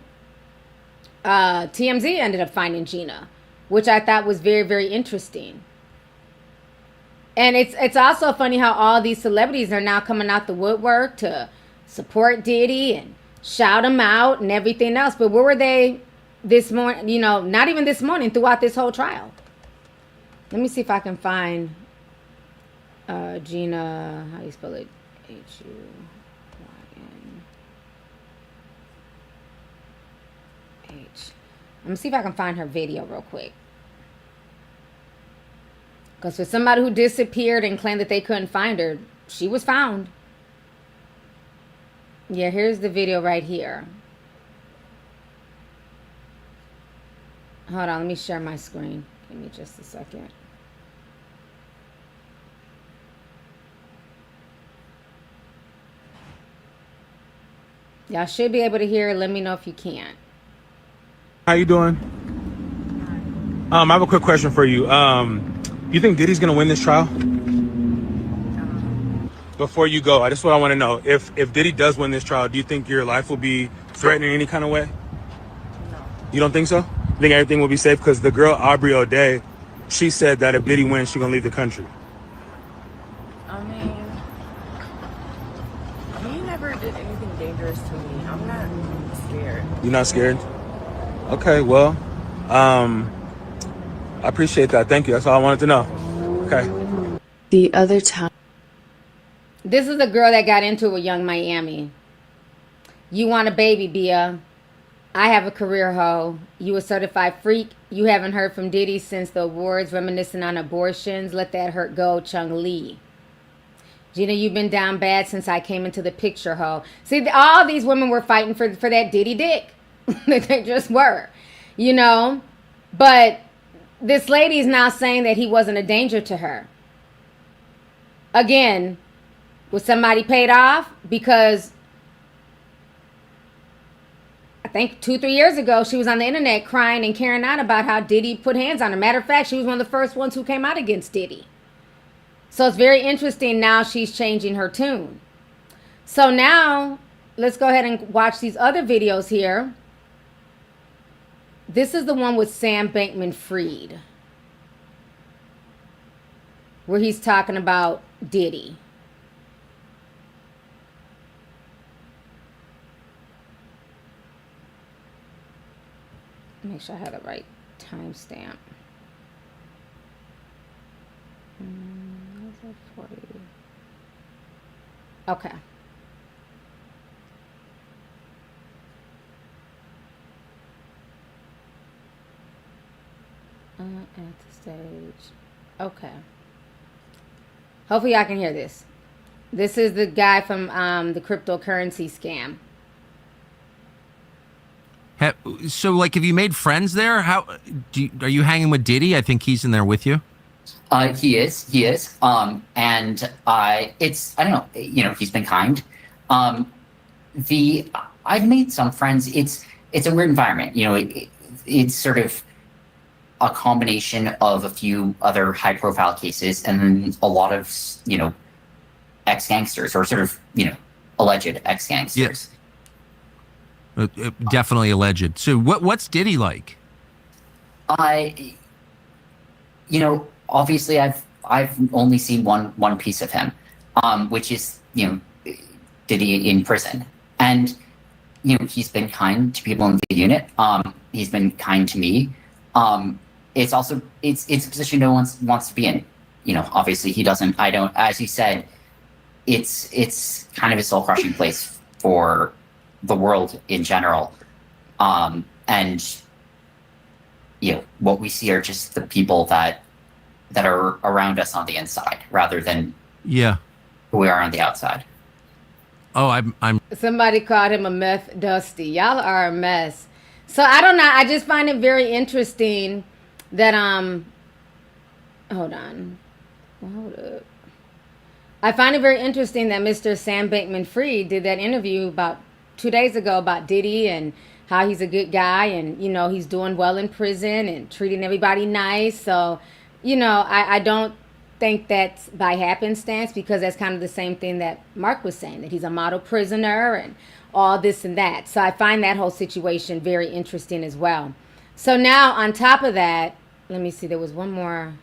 TMZ ended up finding Gina, which I thought was very, very interesting. And it's also funny how all these celebrities are now coming out the woodwork to support Diddy and shout him out and everything else. But where were they this morning? Not even this morning, throughout this whole trial. Let me see if I can find Gina. How do you spell it? H-U-Y-N-H. Let me see if I can find her video real quick. Because for somebody who disappeared and claimed that they couldn't find her, she was found. Yeah, here's the video right here. Hold on, let me share my screen. Give me just a second. Y'all should be able to hear. Let me know if you can't. How you doing? I have a quick question for you. You think Diddy's gonna win this trial? Before you go, I just what I want to know. If Diddy does win this trial, do you think your life will be threatened in any kind of way? No. You don't think so? You think everything will be safe? Because the girl Aubrey O'Day, she said that if Diddy wins, she's gonna leave the country. I mean, he never did anything dangerous to me. I'm not scared. You're not scared? Okay, well, I appreciate that. Thank you. That's all I wanted to know. Okay. The other time. This is the girl that got into it with Young Miami. You want a baby, Bia. I have a career hoe. You a certified freak. You haven't heard from Diddy since the awards reminiscing on abortions. Let that hurt go, Chung Lee. Gina, you've been down bad since I came into the picture, hoe. See, all these women were fighting for that Diddy dick. They just were, But this lady's now saying that he wasn't a danger to her. Again, was somebody paid off? Because I think 2-3 years ago, she was on the internet crying and carrying on about how Diddy put hands on her. Matter of fact, she was one of the first ones who came out against Diddy. So it's very interesting now she's changing her tune. So now, let's go ahead and watch these other videos here. This is the one with Sam Bankman-Fried, where he's talking about Diddy. Make sure I have the right timestamp. Okay. At the stage. Okay. Hopefully I can hear this. This is the guy from the cryptocurrency scam. So, like, have you made friends there? Are you hanging with Diddy? I think he's in there with you. He is. He is. And it's I don't know. You know, he's been kind. Um, the I've made some friends. It's a weird environment. You know, it's sort of a combination of a few other high profile cases and then a lot of ex gangsters or sort of alleged ex gangsters. Yes. Definitely alleged. So what's Diddy like? I obviously I've only seen one piece of him, which is Diddy in prison, and he's been kind to people in the unit. He's been kind to me. It's also it's a position no one wants to be in. Obviously he doesn't. I don't. As you said, it's kind of a soul crushing place for the world in general, and what we see are just the people that are around us on the inside rather than who we are on the outside. Oh, I'm. Somebody called him a meth dusty. Y'all are a mess. So I don't know. I just find it very interesting that hold on. Hold up. I find it very interesting that Mr. Sam Bankman-Fried did that interview about 2 days ago about Diddy and how he's a good guy and he's doing well in prison and treating everybody nice. So I don't think that's by happenstance, because that's kind of the same thing that Mark was saying, that he's a model prisoner and all this and that. So I find that whole situation very interesting as well. So now on top of that, let me see, there was one more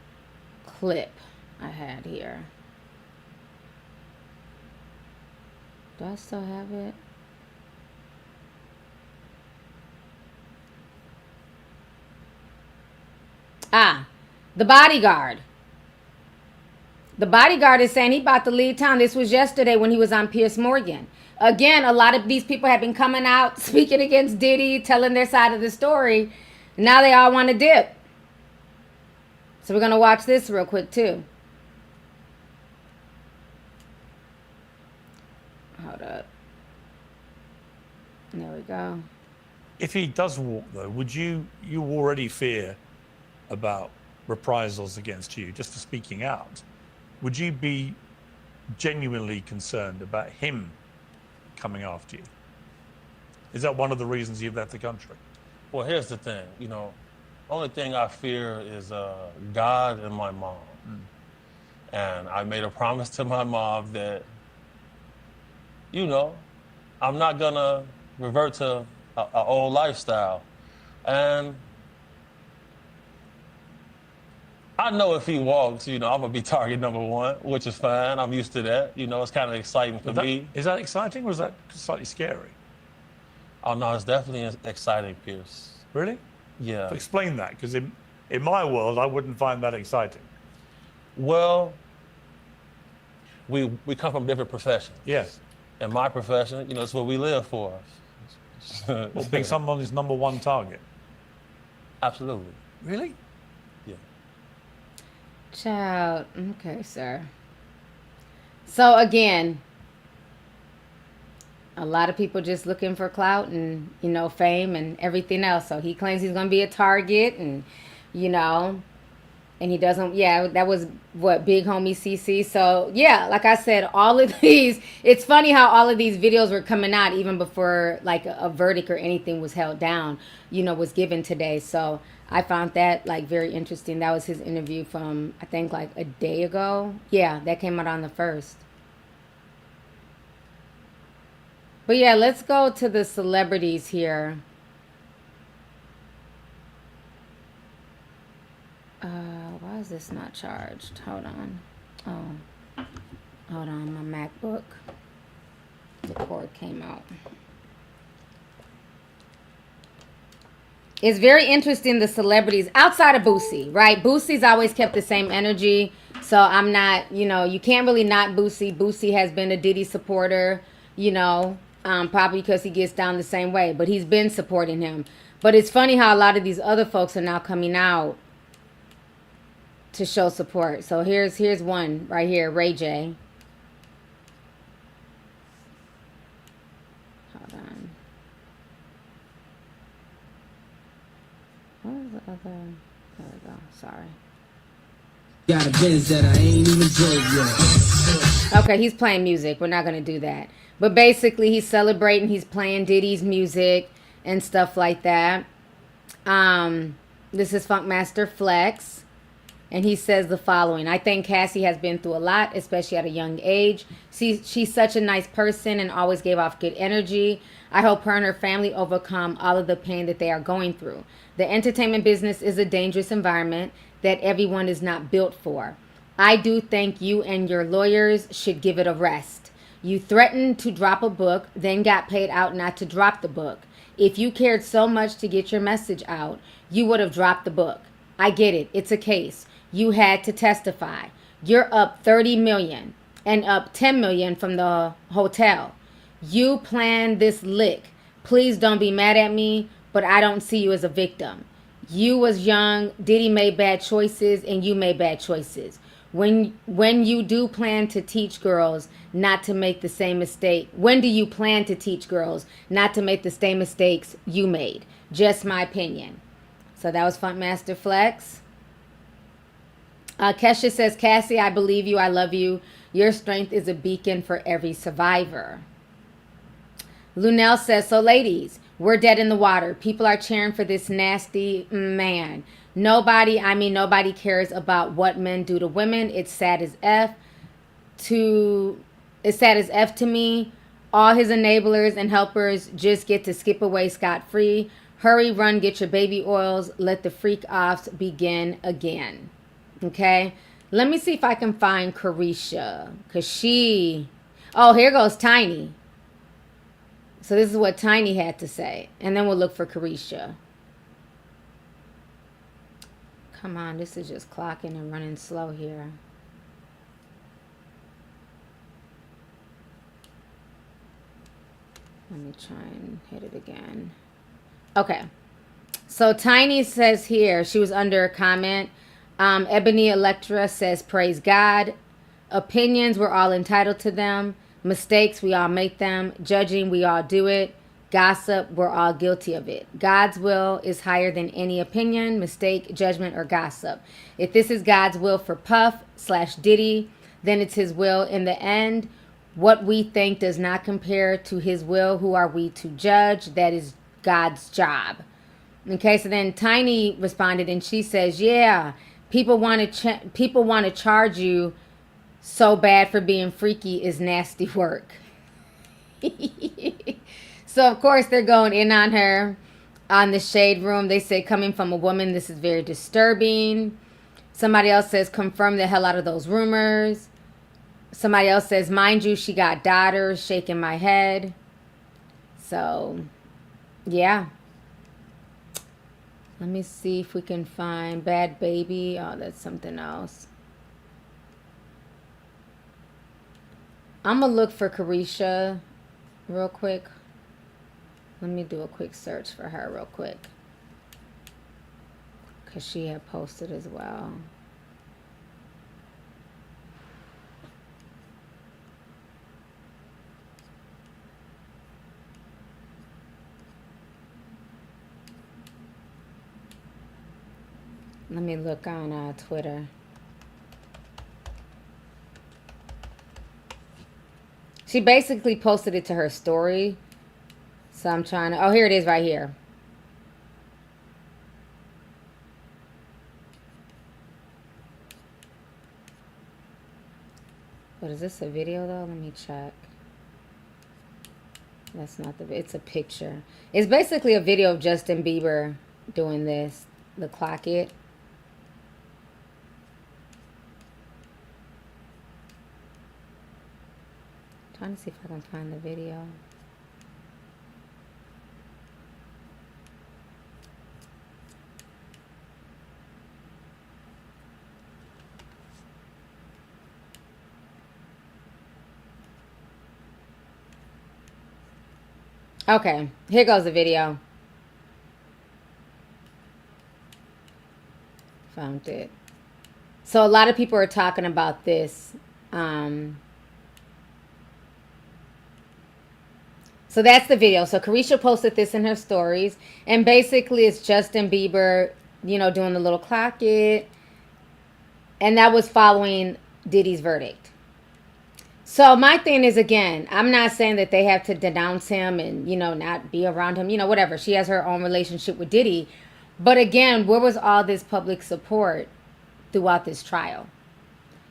clip I had here. Do I still have it? The bodyguard. The bodyguard is saying he about to leave town. This was yesterday when he was on Piers Morgan. Again, a lot of these people have been coming out, speaking against Diddy, telling their side of the story. Now they all want to dip. So we're going to watch this real quick too. Hold up. There we go. If he does walk, though, would you already fear about reprisals against you just for speaking out? Would you be genuinely concerned about him coming after you? Is that one of the reasons you've left the country? Well, here's the thing, only thing I fear is God and my mom. And I made a promise to my mom that, I'm not gonna revert to an old lifestyle. And I know if he walks, I'm gonna be target number one, which is fine. I'm used to that. It's kind of exciting for me. Is that exciting or is that slightly scary? Oh no, it's definitely exciting, Pierce. Really? Yeah. Explain that, because in my world, I wouldn't find that exciting. Well, we come from different professions. Yes. In my profession, it's what we live for. Well, being someone's number one target. Absolutely. Really? Yeah. Child. Okay, sir. So again, a lot of people just looking for clout and, fame and everything else. So he claims he's going to be a target and, and he doesn't. Yeah, that was what Big Homie CC. So yeah, like I said, all of these, it's funny how all of these videos were coming out even before like a verdict or anything was held down, was given today. So I found that like very interesting. That was his interview from, I think, like a day ago. Yeah, that came out on the 1st. But yeah, let's go to the celebrities here. Why is this not charged? Hold on. Oh, hold on, my MacBook. The cord came out. It's very interesting, the celebrities outside of Boosie, right? Boosie's always kept the same energy. So I'm not, you can't really not Boosie. Boosie has been a Diddy supporter, probably because he gets down the same way. But he's been supporting him. But it's funny how a lot of these other folks are now coming out to show support. So here's one right here, Ray J. Hold on. What is the other? There we go. Sorry. Got a Benz that I ain't even drove yet. Okay, he's playing music. We're not going to do that. But basically, he's celebrating. He's playing Diddy's music and stuff like that. This is Funkmaster Flex. And he says the following. I think Cassie has been through a lot, especially at a young age. She's such a nice person and always gave off good energy. I hope her and her family overcome all of the pain that they are going through. The entertainment business is a dangerous environment that everyone is not built for. I do think you and your lawyers should give it a rest. You threatened to drop a book, then got paid out not to drop the book. If you cared so much to get your message out, you would have dropped the book. I get it. It's a case. You had to testify. You're up 30 million and up 10 million from the hotel. You planned this lick. Please don't be mad at me, but I don't see you as a victim. You was young, Diddy made bad choices, and you made bad choices. When you do plan to teach girls not to make the same mistake, when do you plan to teach girls not to make the same mistakes you made? Just my opinion. So that was Funkmaster Flex. Kesha says, Cassie, I believe you. I love you. Your strength is a beacon for every survivor. Lunel says, so ladies, we're dead in the water. People are cheering for this nasty man. Nobody cares about what men do to women. It's sad as F to me. All his enablers and helpers just get to skip away scot-free. Hurry, run, get your baby oils. Let the freak-offs begin again. Okay? Let me see if I can find Carisha. Because she... Oh, here goes Tiny. So this is what Tiny had to say. And then we'll look for Carisha. Come on, this is just clocking and running slow here. Let me try and hit it again. Okay. So Tiny says here, she was under a comment. Ebony Electra says, praise God. Opinions, we're all entitled to them. Mistakes, we all make them. Judging, we all do it. Gossip, we're all guilty of it. God's will is higher than any opinion, mistake, judgment, or gossip. If this is God's will for Puff/Diddy, then it's his will in the end. What we think does not compare to his will. Who are we to judge? That is God's job. Okay, so then Tiny responded and she says, yeah, people want to charge you so bad for being freaky is nasty work. So, of course, they're going in on her on the shade room. They say, coming from a woman, this is very disturbing. Somebody else says, confirm the hell out of those rumors. Somebody else says, mind you, she got daughters, shaking my head. So, yeah. Let me see if we can find Bad Baby. Oh, that's something else. I'm going to look for Carisha real quick. Let me do a quick search for her real quick. Because she had posted as well. Let me look on Twitter. She basically posted it to her story. So I'm trying to... Oh, here it is right here. What is this, a video though? Let me check. That's not the... It's a picture. It's basically a video of Justin Bieber doing this. The clock it. Trying to see if I can find the video. Okay, here goes the video. Found it. So a lot of people are talking about this. So that's the video. So Carisha posted this in her stories. And basically it's Justin Bieber, you know, doing the little clock it. And that was following Diddy's verdict. So my thing is, again, I'm not saying that they have to denounce him and, not be around him, whatever. She has her own relationship with Diddy. But again, where was all this public support throughout this trial?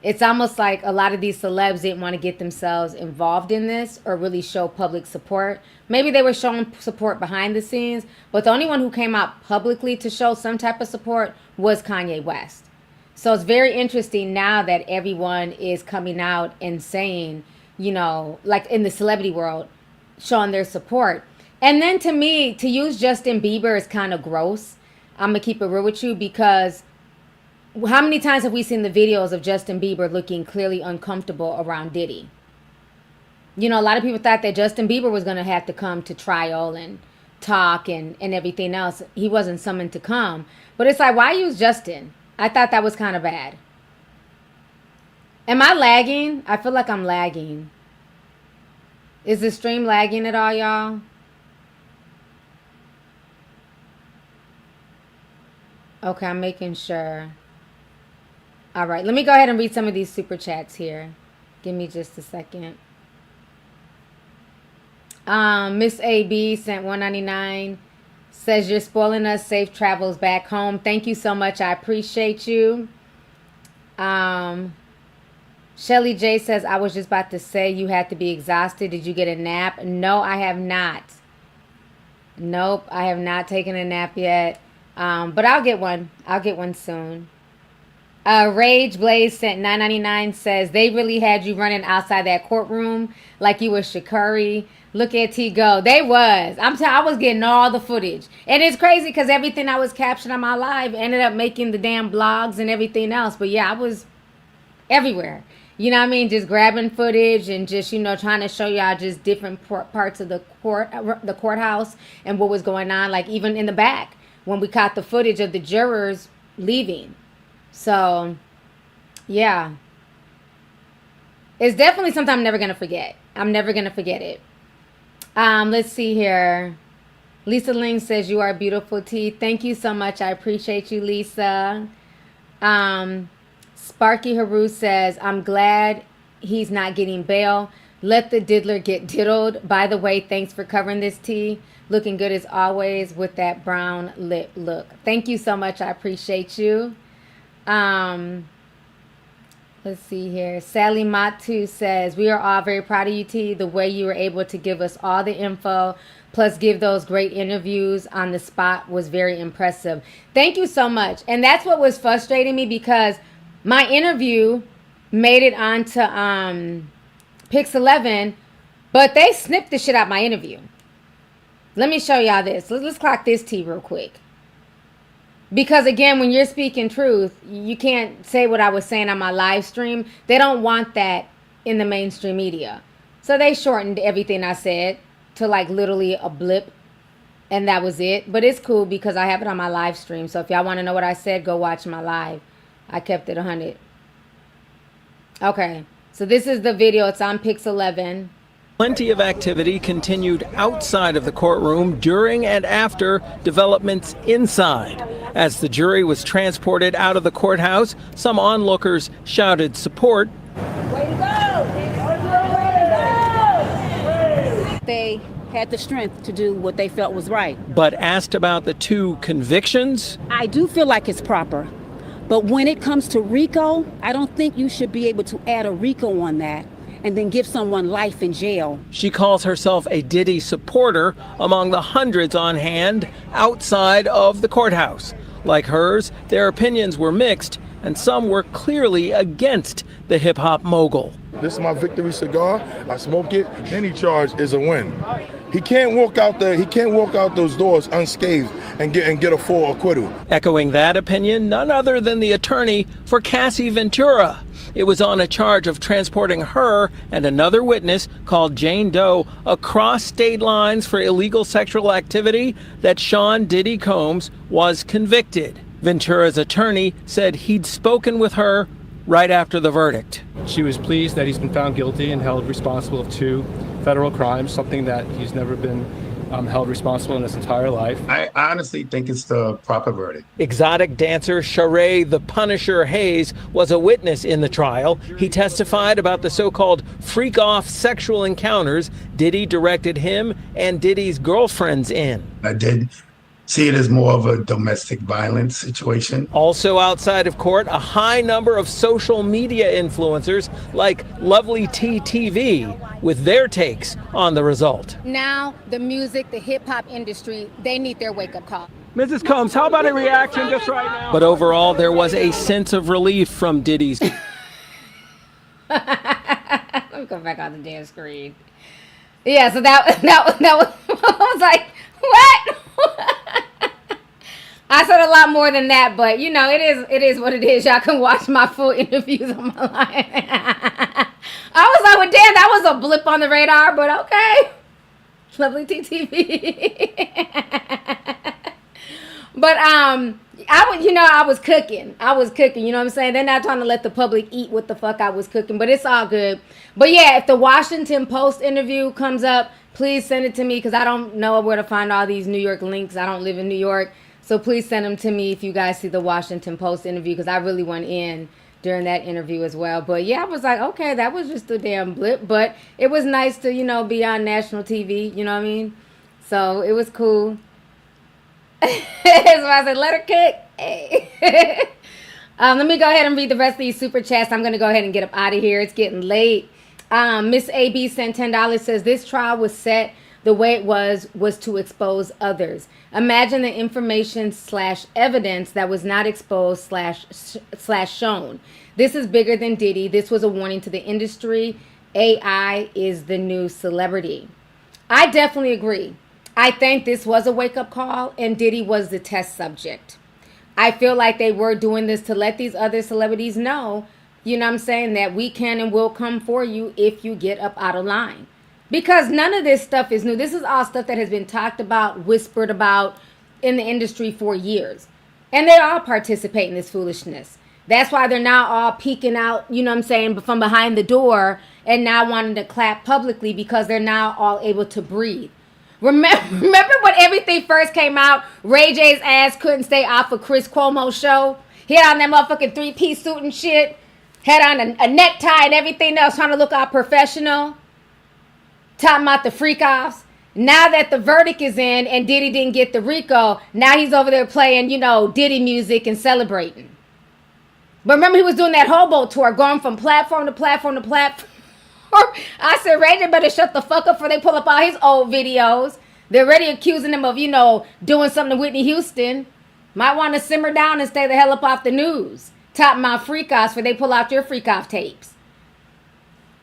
It's almost like a lot of these celebs didn't want to get themselves involved in this or really show public support. Maybe they were showing support behind the scenes, but the only one who came out publicly to show some type of support was Kanye West. So it's very interesting now that everyone is coming out and saying, like in the celebrity world, showing their support. And then to me, to use Justin Bieber is kind of gross. I'm going to keep it real with you, because how many times have we seen the videos of Justin Bieber looking clearly uncomfortable around Diddy? A lot of people thought that Justin Bieber was going to have to come to trial and talk and everything else. He wasn't summoned to come. But it's like, why use Justin? I thought that was kind of bad. Am I lagging? I feel like I'm lagging. Is the stream lagging at all, y'all? Okay, I'm making sure. All right, let me go ahead and read some of these super chats here. Give me just a second. Miss AB sent $1.99. Says, you're spoiling us. Safe travels back home. Thank you so much. I appreciate you. Shelly J says, I was just about to say you had to be exhausted. Did you get a nap? No, I have not. Nope, I have not taken a nap yet. But I'll get one. I'll get one soon. Rage Blaze sent $9.99. Says, they really had you running outside that courtroom like you were Shakari. Look at T go. They was. I was getting all the footage. And it's crazy because everything I was capturing on my live ended up making the damn blogs and everything else. But yeah, I was everywhere. You know what I mean? Just grabbing footage and just, trying to show y'all just different parts of the courthouse and what was going on. Like even in the back when we caught the footage of the jurors leaving. So, yeah. It's definitely something I'm never going to forget. I'm never going to forget it. Let's see here. Lisa Ling says, you are beautiful, T. Thank you so much. I appreciate you, Lisa. Sparky Haru says, I'm glad he's not getting bail. Let the diddler get diddled. By the way, thanks for covering this, T. Looking good as always with that brown lip look. Thank you so much. I appreciate you. Let's see here. Sally Matu says, we are all very proud of you, T. The way you were able to give us all the info, plus give those great interviews on the spot was very impressive. Thank you so much. And that's what was frustrating me, because my interview made it onto Pix 11, but they snipped the shit out my interview. Let me show y'all this. Let's clock this T real quick. Because again, when you're speaking truth, you can't say what I was saying on my live stream. They don't want that in the mainstream media. So they shortened everything I said to like literally a blip. And that was it. But it's cool because I have it on my live stream. So if y'all want to know what I said, go watch my live. I kept it 100. Okay. So this is the video. It's on Pix 11. Plenty of activity continued outside of the courtroom during and after developments inside. As the jury was transported out of the courthouse, some onlookers shouted support. Way to go! They had the strength to do what they felt was right. But asked about the two convictions. I do feel like it's proper. But when it comes to RICO, I don't think you should be able to add a RICO on that and then give someone life in jail. She calls herself a Diddy supporter among the hundreds on hand outside of the courthouse. Like hers, their opinions were mixed, and some were clearly against the hip-hop mogul. This is my victory cigar. I smoke it. Any charge is a win. He can't walk out there. He can't walk out those doors unscathed and get a full acquittal. Echoing that opinion, none other than the attorney for Cassie Ventura. It was on a charge of transporting her and another witness called Jane Doe across state lines for illegal sexual activity that Sean Diddy Combs was convicted. Ventura's attorney said he'd spoken with her right after the verdict. She was pleased that he's been found guilty and held responsible of 2 federal crimes, something that he's never been held responsible in his entire life. I honestly think it's the proper verdict. Exotic dancer Sheree the Punisher Hayes was a witness in the trial. He testified about the so-called freak-off sexual encounters Diddy directed him and Diddy's girlfriends in. I did see it as more of a domestic violence situation. Also outside of court, a high number of social media influencers like Lovely T TV with their takes on the result. Now, the music, the hip-hop industry, they need their wake-up call. Mrs. Combs, how about a reaction just right now? But overall, there was a sense of relief from Diddy's. Let me go back on the damn screen. Yeah, so that was I was like, what? I said a lot more than that, but you know, it is what it is. Y'all can watch my full interviews on my line. I was like, well, damn, that was a blip on the radar, but okay. Lovely TTV. But I was cooking. You know what I'm saying? They're not trying to let the public eat what the fuck I was cooking, but it's all good. But yeah, if the Washington Post interview comes up, please send it to me because I don't know where to find all these New York links. I don't live in New York. So please send them to me if you guys see the Washington Post interview because I really went in during that interview as well. But yeah, I was like, okay, that was just a damn blip. But it was nice to, be on national TV. You know what I mean? So it was cool. So I said, let her cook. Hey. Let me go ahead and read the rest of these super chats. I'm going to go ahead and get up out of here. It's getting late. Miss AB sent $10, says this trial was set the way it was to expose others. Imagine the information / evidence that was not exposed / shown. This is bigger than Diddy. This was a warning to the industry. AI is the new celebrity. I definitely agree. I think this was a wake-up call and Diddy was the test subject. I feel like they were doing this to let these other celebrities know, you know what I'm saying, that we can and will come for you if you get up out of line. Because none of this stuff is new. This is all stuff that has been talked about, whispered about in the industry for years. And they all participate in this foolishness. That's why they're now all peeking out, you know what I'm saying, from behind the door and now wanting to clap publicly because they're now all able to breathe. Remember when everything first came out, Ray J's ass couldn't stay off of Chris Cuomo's show? He had on that motherfucking 3-piece suit and shit. Had on a necktie and everything else, trying to look all professional. Talking about the freak-offs. Now that the verdict is in and Diddy didn't get the RICO, now he's over there playing, Diddy music and celebrating. But remember he was doing that hobo tour, going from platform to platform to platform. I said, Ray J better shut the fuck up before they pull up all his old videos. They're already accusing him of, doing something to Whitney Houston. Might want to simmer down and stay the hell up off the news. Top my freak-offs before they pull out your freak-off tapes.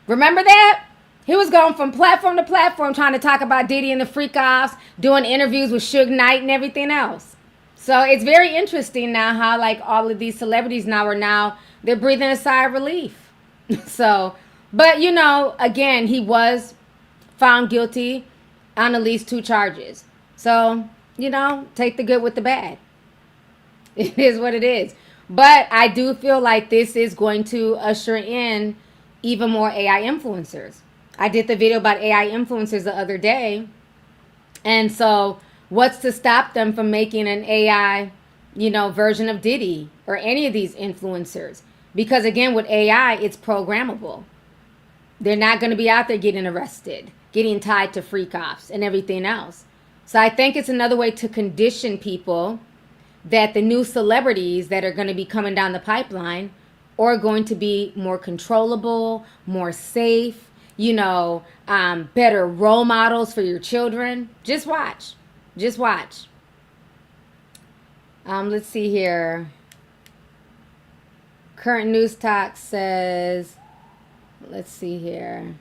Remember that? He was going from platform to platform trying to talk about Diddy and the freak-offs, doing interviews with Suge Knight and everything else. So it's very interesting now how all of these celebrities they're breathing a sigh of relief. So, but again, he was found guilty on at least 2 charges. So, take the good with the bad. It is what it is. But I do feel like this is going to usher in even more AI influencers. I did the video about AI influencers the other day. And so what's to stop them from making an AI, version of Diddy or any of these influencers? Because again, with AI, it's programmable. They're not going to be out there getting arrested, getting tied to freak-offs and everything else. So I think it's another way to condition people that the new celebrities that are going to be coming down the pipeline are going to be more controllable, more safe, better role models for your children. Just watch. Just watch. Let's see here. Current News Talk says, let's see here.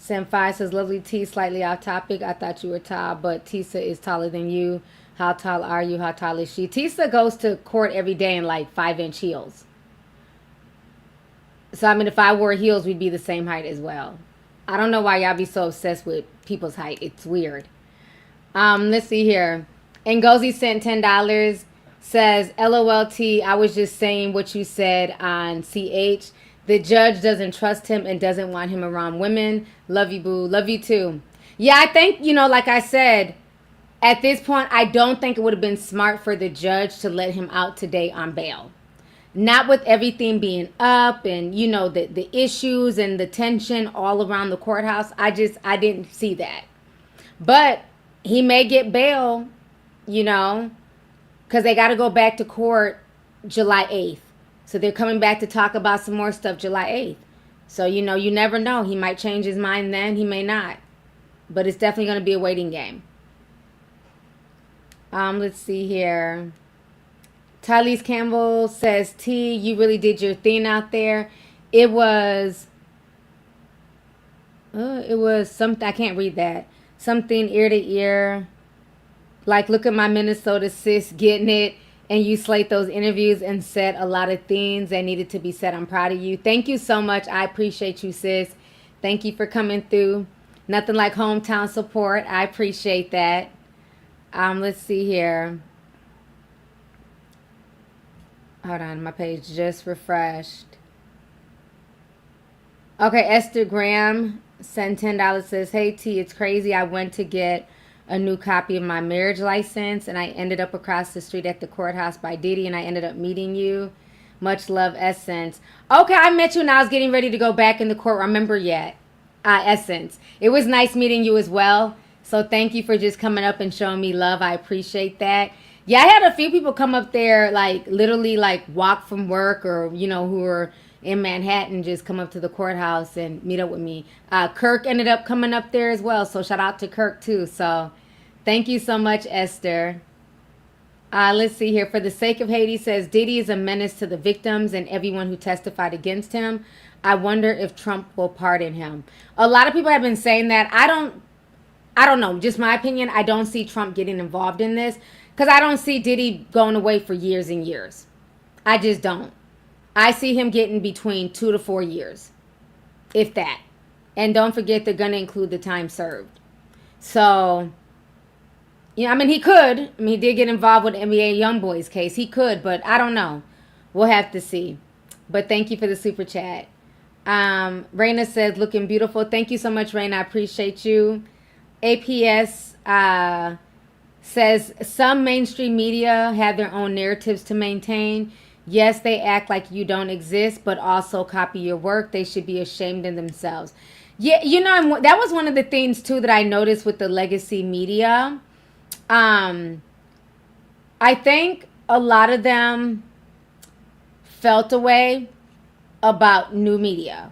Sam5 says, lovely T, slightly off topic. I thought you were tall, but Tisa is taller than you. How tall are you? How tall is she? Tisa goes to court every day in 5-inch heels. So, if I wore heels, we'd be the same height as well. I don't know why y'all be so obsessed with people's height. It's weird. Let's see here. Ngozi sent $10. Says, LOLT, I was just saying what you said on CH. The judge doesn't trust him and doesn't want him around women. Love you, boo. Love you, too. Yeah, I think, like I said, at this point, I don't think it would have been smart for the judge to let him out today on bail. Not with everything being up and, the issues and the tension all around the courthouse. I didn't see that. But he may get bail, because they got to go back to court July 8th. So they're coming back to talk about some more stuff July 8th. So, you never know. He might change his mind then. He may not. But it's definitely going to be a waiting game. Let's see here. Tylese Campbell says, T, you really did your thing out there. It was something, I can't read that. Something ear to ear. Like, look at my Minnesota sis getting it. And you slayed those interviews and said a lot of things that needed to be said. I'm proud of you. Thank you so much. I appreciate you, sis. Thank you for coming through. Nothing like hometown support. I appreciate that. Let's see here. Hold on, my page just refreshed. Okay, Esther Graham sent $10. Says, hey T, it's crazy. I went to get a new copy of my marriage license and I ended up across the street at the courthouse by Diddy and I ended up meeting you. Much love, Essence. Okay, I met you and I was getting ready to go back in the court. Remember yet? Essence. It was nice meeting you as well. So thank you for just coming up and showing me love. I appreciate that. Yeah, I had a few people come up there, like literally like walk from work or, who were in Manhattan, just come up to the courthouse and meet up with me. Kirk ended up coming up there as well. So shout out to Kirk too. So thank you so much, Esther. Let's see here. For the sake of Haiti says, Diddy is a menace to the victims and everyone who testified against him. I wonder if Trump will pardon him. A lot of people have been saying that. I don't know. Just my opinion. I don't see Trump getting involved in this because I don't see Diddy going away for years and years. I just don't. I see him getting between 2 to 4 years, if that. And don't forget, they're going to include the time served. So, he could. He did get involved with the NBA Youngboys case. He could, but I don't know. We'll have to see. But thank you for the super chat. Raina says, looking beautiful. Thank you so much, Raina. I appreciate you. APS says, some mainstream media have their own narratives to maintain. Yes, they act like you don't exist, but also copy your work. They should be ashamed of themselves. Yeah, that was one of the things, too, that I noticed with the legacy media. I think a lot of them felt a way about new media.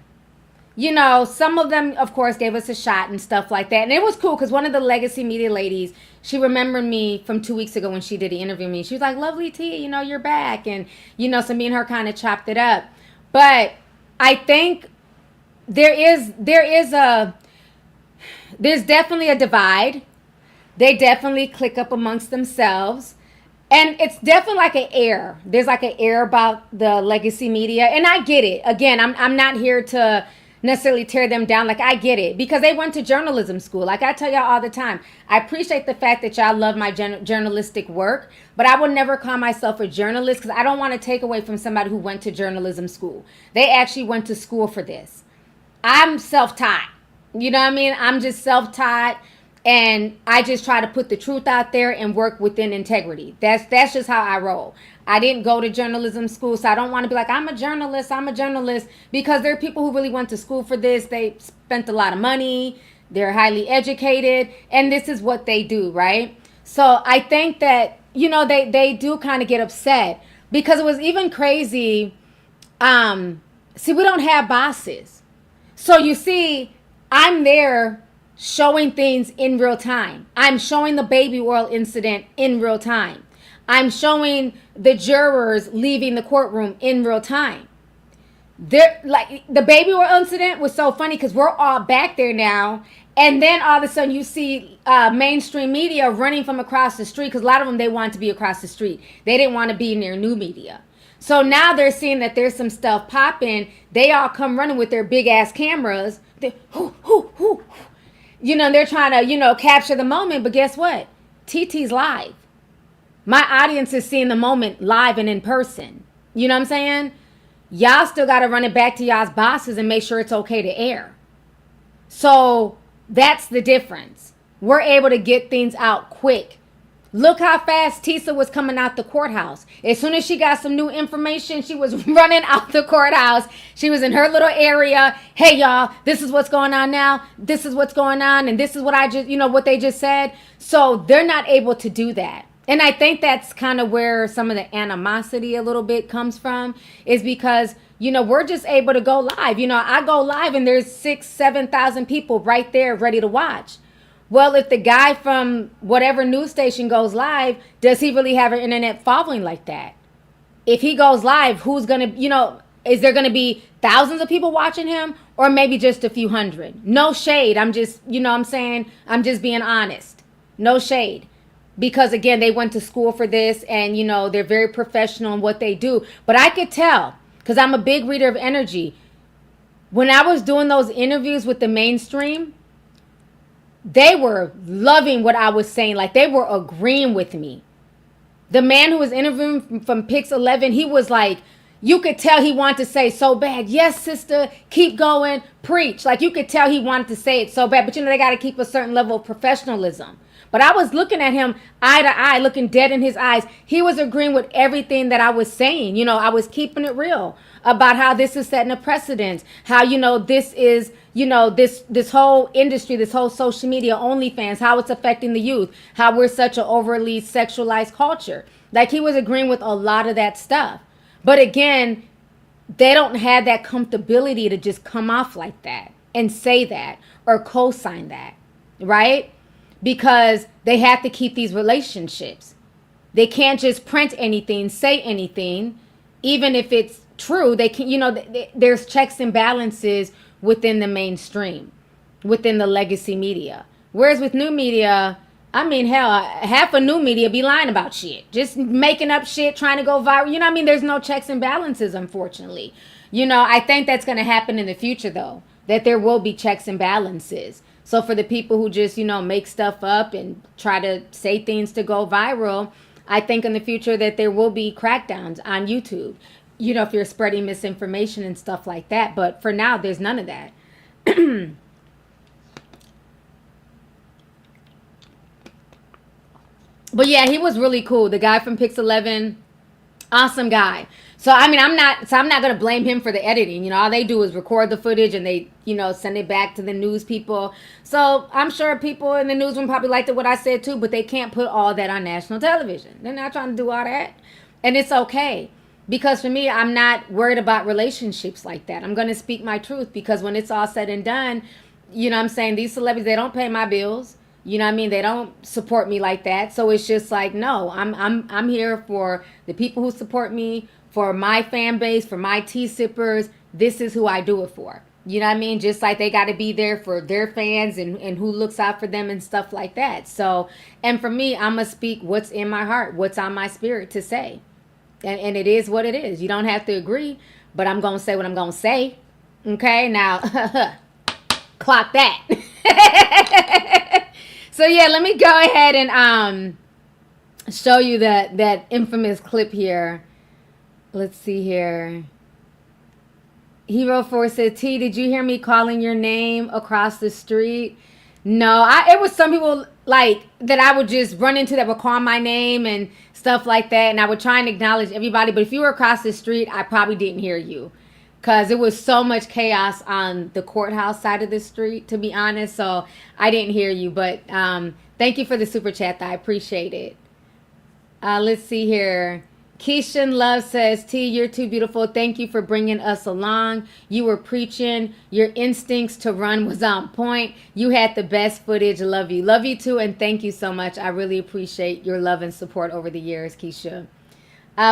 Some of them, of course, gave us a shot and stuff like that. And it was cool because one of the legacy media ladies, she remembered me from 2 weeks ago when she did the interview with me. She was like, lovely T, you're back. And, so me and her kind of chopped it up. But I think there's definitely a divide. They definitely click up amongst themselves. And it's definitely like an air. There's like an air about the legacy media. And I get it. Again, I'm not here to necessarily tear them down. Like, I get it. Because they went to journalism school. Like I tell y'all all the time, I appreciate the fact that y'all love my journalistic work. But I will never call myself a journalist because I don't want to take away from somebody who went to journalism school. They actually went to school for this. I'm self-taught. You know what I mean? I'm just self-taught. And I just try to put the truth out there and work within integrity. That's just how I roll. I didn't go to journalism school, so I don't want to be like, I'm a journalist, because there are people who really went to school for this. They spent a lot of money. They're highly educated, and this is what they do, right? So I think that, they do kind of get upset because it was even crazy. See, we don't have bosses. So you see, I'm there showing things in real time. I'm showing the baby oil incident in real time. I'm showing the jurors leaving the courtroom in real time. Like the baby oil incident was so funny because we're all back there now. And then all of a sudden you see mainstream media running from across the street because a lot of them, they wanted to be across the street. They didn't want to be near new media. So now they're seeing that there's some stuff popping. They all come running with their big ass cameras. They're trying to, capture the moment. But guess what? TT's live. My audience is seeing the moment live and in person. You know what I'm saying? Y'all still got to run it back to y'all's bosses and make sure it's okay to air. So That's the difference. We're able to get things out quick. Look how fast Tisa was coming out the courthouse. As soon as she got some new information, she was running out the courthouse. She was in her little area. Hey, y'all, this is what's going on now. This is what's going on. And this is what I just, what they just said. So they're not able to do that. And I think that's kind of where some of the animosity a little bit comes from, is because, we're just able to go live. I go live and there's 6,000, 7,000 people right there ready to watch. Well, if the guy from whatever news station goes live, does he really have an internet following like that? If he goes live, who's going to, is there going to be thousands of people watching him, or maybe just a few hundred? No shade. I'm just, I'm saying, I'm just being honest. No shade. Because again, they went to school for this and, they're very professional in what they do. But I could tell, because I'm a big reader of energy. When I was doing those interviews with the mainstream, they were loving what I was saying. Like, they were agreeing with me. The man who was interviewing from Pix 11, he was like, you could tell he wanted to say so bad, yes, sister, keep going, preach. Like, you could tell he wanted to say it so bad. But, they got to keep a certain level of professionalism. But I was looking at him eye to eye, looking dead in his eyes. He was agreeing with everything that I was saying. I was keeping it real about how this is setting a precedent. How, this is, this whole industry, this whole social media, OnlyFans, how it's affecting the youth, how we're such an overly sexualized culture. Like, he was agreeing with a lot of that stuff. But again, they don't have that comfortability to just come off like that and say that or co-sign that, right? Because they have to keep these relationships. They can't just print anything, say anything, even if it's true. They can, there's checks and balances within the mainstream, within the legacy media. Whereas with new media, I mean, hell, half of new media be lying about shit, just making up shit, trying to go viral. There's no checks and balances, unfortunately. I think that's going to happen in the future, though, that there will be checks and balances. So for the people who just, make stuff up and try to say things to go viral, I think in the future that there will be crackdowns on YouTube, if you're spreading misinformation and stuff like that. But for now, there's none of that. But yeah, he was really cool. The guy from Pix 11, awesome guy. So, I'm not going to blame him for the editing. All they do is record the footage and they, send it back to the news people. So I'm sure people in the newsroom probably liked what I said too, but they can't put all that on national television. They're not trying to do all that. And it's okay. Because for me, I'm not worried about relationships like that. I'm going to speak my truth, because when it's all said and done, I'm saying, these celebrities, they don't pay my bills. They don't support me like that. So it's just like, no, I'm here for the people who support me, for my fan base, for my tea sippers. This is who I do it for. Just like they got to be there for their fans and who looks out for them and stuff like that. So, and for me, I'm going to speak what's in my heart, what's on my spirit to say. And it is what it is. You don't have to agree, but I'm going to say what I'm going to say. Okay, now, clock that. So yeah, let me go ahead and show you that infamous clip here. Let's see here. Hero 4 said, T, did you hear me calling your name across the street? No, it was some people like that I would just run into that would call my name and stuff like that. And I would try and acknowledge everybody. But if you were across the street, I probably didn't hear you. Because it was so much chaos on the courthouse side of the street, to be honest. So I didn't hear you. But thank you for the super chat. I appreciate it. Let's see here. Keishan Love says, T, you're too beautiful. Thank you for bringing us along. You were preaching. Your instincts to run was on point. You had the best footage. Love you. Love you too. And thank you so much. I really appreciate your love and support over the years, Keisha.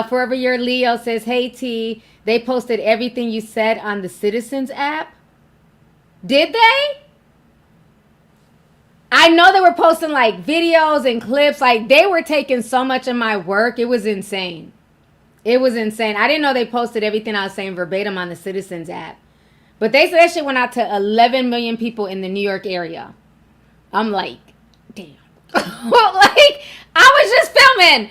Forever Your Leo says, hey, T, they posted everything you said on the Citizens app. Did they? I know they were posting like videos and clips. Like, they were taking so much of my work. It was insane. It was insane. I didn't know they posted everything I was saying verbatim on the Citizens app. But they said that shit went out to 11 million people in the New York area. I'm like, damn. Like, I was just filming,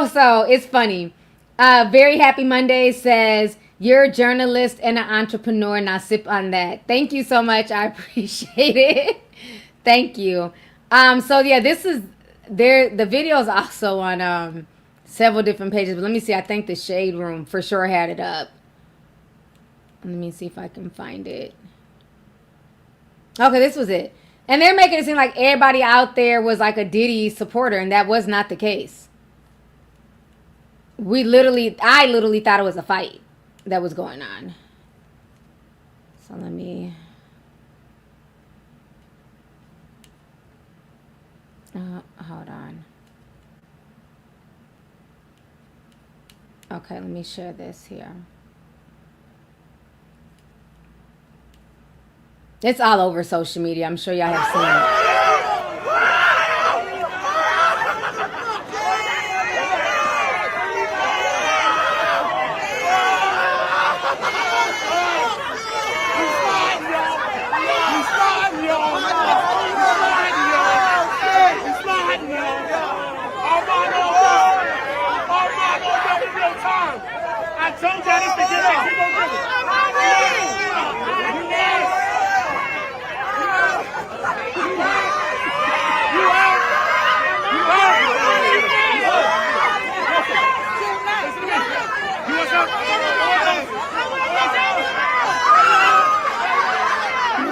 so it's funny. Very Happy Monday says, You're a journalist and an entrepreneur. Now sip on that. Thank you so much. I appreciate it. Thank you. So yeah, this is there. The video is also on several different pages. But let me see. I think the Shade Room for sure had it up. Let me see if I can find it. Okay, this was it. And they're making it seem like everybody out there was like a Diddy supporter, and that was not the case. I literally thought it was a fight that was going on. So let me... hold on. Okay, let me share this here. It's all over social media. I'm sure y'all have seen it. I told y'all this to get out.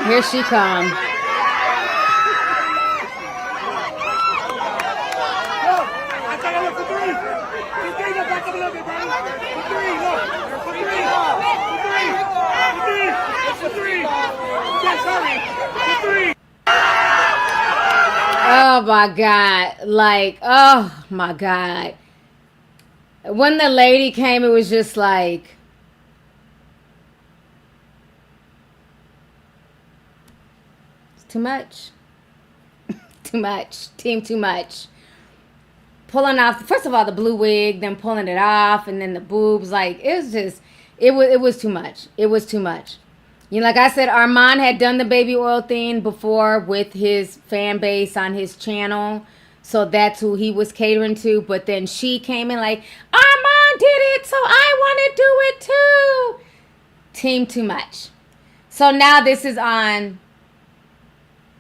Here she comes. Oh my God. Like, oh my God. When the lady came, it was just like, it's too much. Too much. Team too much. Pulling off, first of all, the blue wig, then pulling it off, and then the boobs. Like, it was just, it was too much. It was too much. You know, like I said, Armand had done the baby oil thing before with his fan base on his channel. So that's who he was catering to. But then she came in like, Armand did it, so I want to do it too. Team too much. So now this is on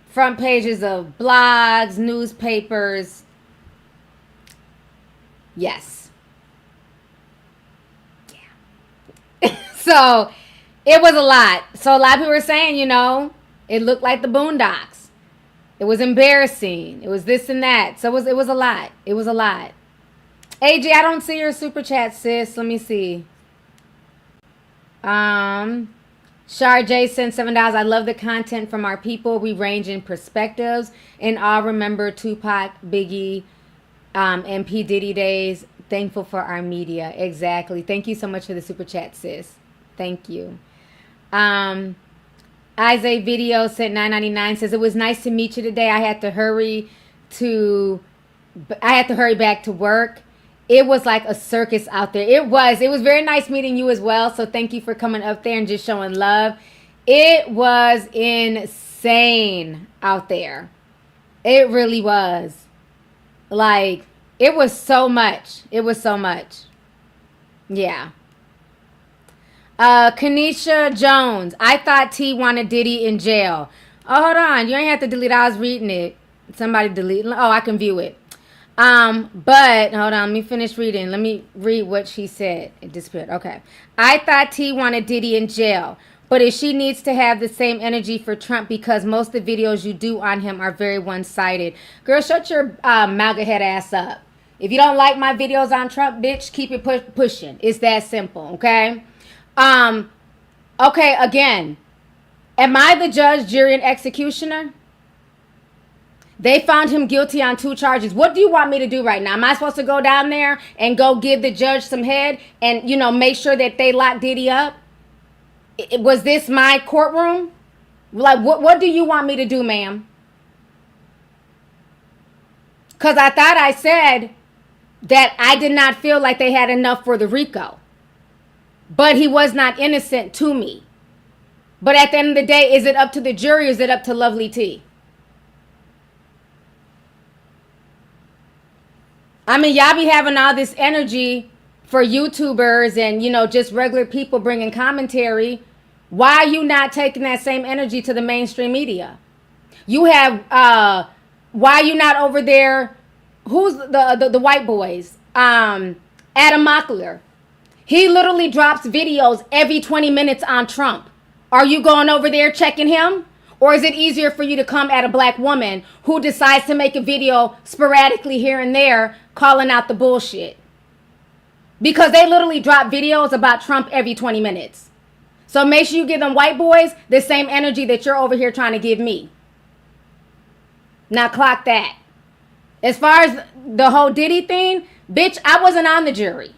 front pages of blogs, newspapers. Yes. Yeah. So it was a lot. So a lot of people were saying, you know, it looked like the Boondocks. It was embarrassing. It was this and that. So it was a lot. It was a lot. AJ, I don't see your super chat, sis. Let me see. Shar J sent $7. I love the content from our people. We range in perspectives and all remember Tupac, Biggie, and P. Diddy days. Thankful for our media. Exactly. Thank you so much for the super chat, sis. Thank you. Isaiah Video sent $9.99. Says it was nice to meet you today. I had to hurry back to work. It was like a circus out there. It was very nice meeting you as well. So thank you for coming up there and just showing love. It was insane out there. It really was. Like, it was so much. It was so much. Yeah. Kanisha Jones. I thought T wanted Diddy in jail. Oh, hold on. You ain't have to delete. I was reading it. Somebody delete. Oh, I can view it. But hold on. Let me finish reading. Let me read what she said. It disappeared. Okay. I thought T wanted Diddy in jail. But if she needs to have the same energy for Trump because most of the videos you do on him are very one-sided. Girl, shut your MAGA head ass up. If you don't like my videos on Trump, bitch, keep it pushing. It's that simple, okay? Okay, again. Am I the judge, jury, and executioner? They found him guilty on 2 charges. What do you want me to do right now? Am I supposed to go down there and go give the judge some head and, you know, make sure that they lock Diddy up? Was this my courtroom? Like, what do you want me to do, ma'am? Because I thought I said that I did not feel like they had enough for the RICO. But he was not innocent to me. But at the end of the day, is it up to the jury or is it up to Lovely T? I mean, y'all be having all this energy for YouTubers and, you know, just regular people bringing commentary, why are you not taking that same energy to the mainstream media? You have, why are you not over there? Who's the white boys? Adam Mockler. He literally drops videos every 20 minutes on Trump. Are you going over there checking him? Or is it easier for you to come at a black woman who decides to make a video sporadically here and there calling out the bullshit? Because they literally drop videos about Trump every 20 minutes. So make sure you give them white boys the same energy that you're over here trying to give me. Now clock that. As far as the whole Diddy thing, bitch, I wasn't on the jury.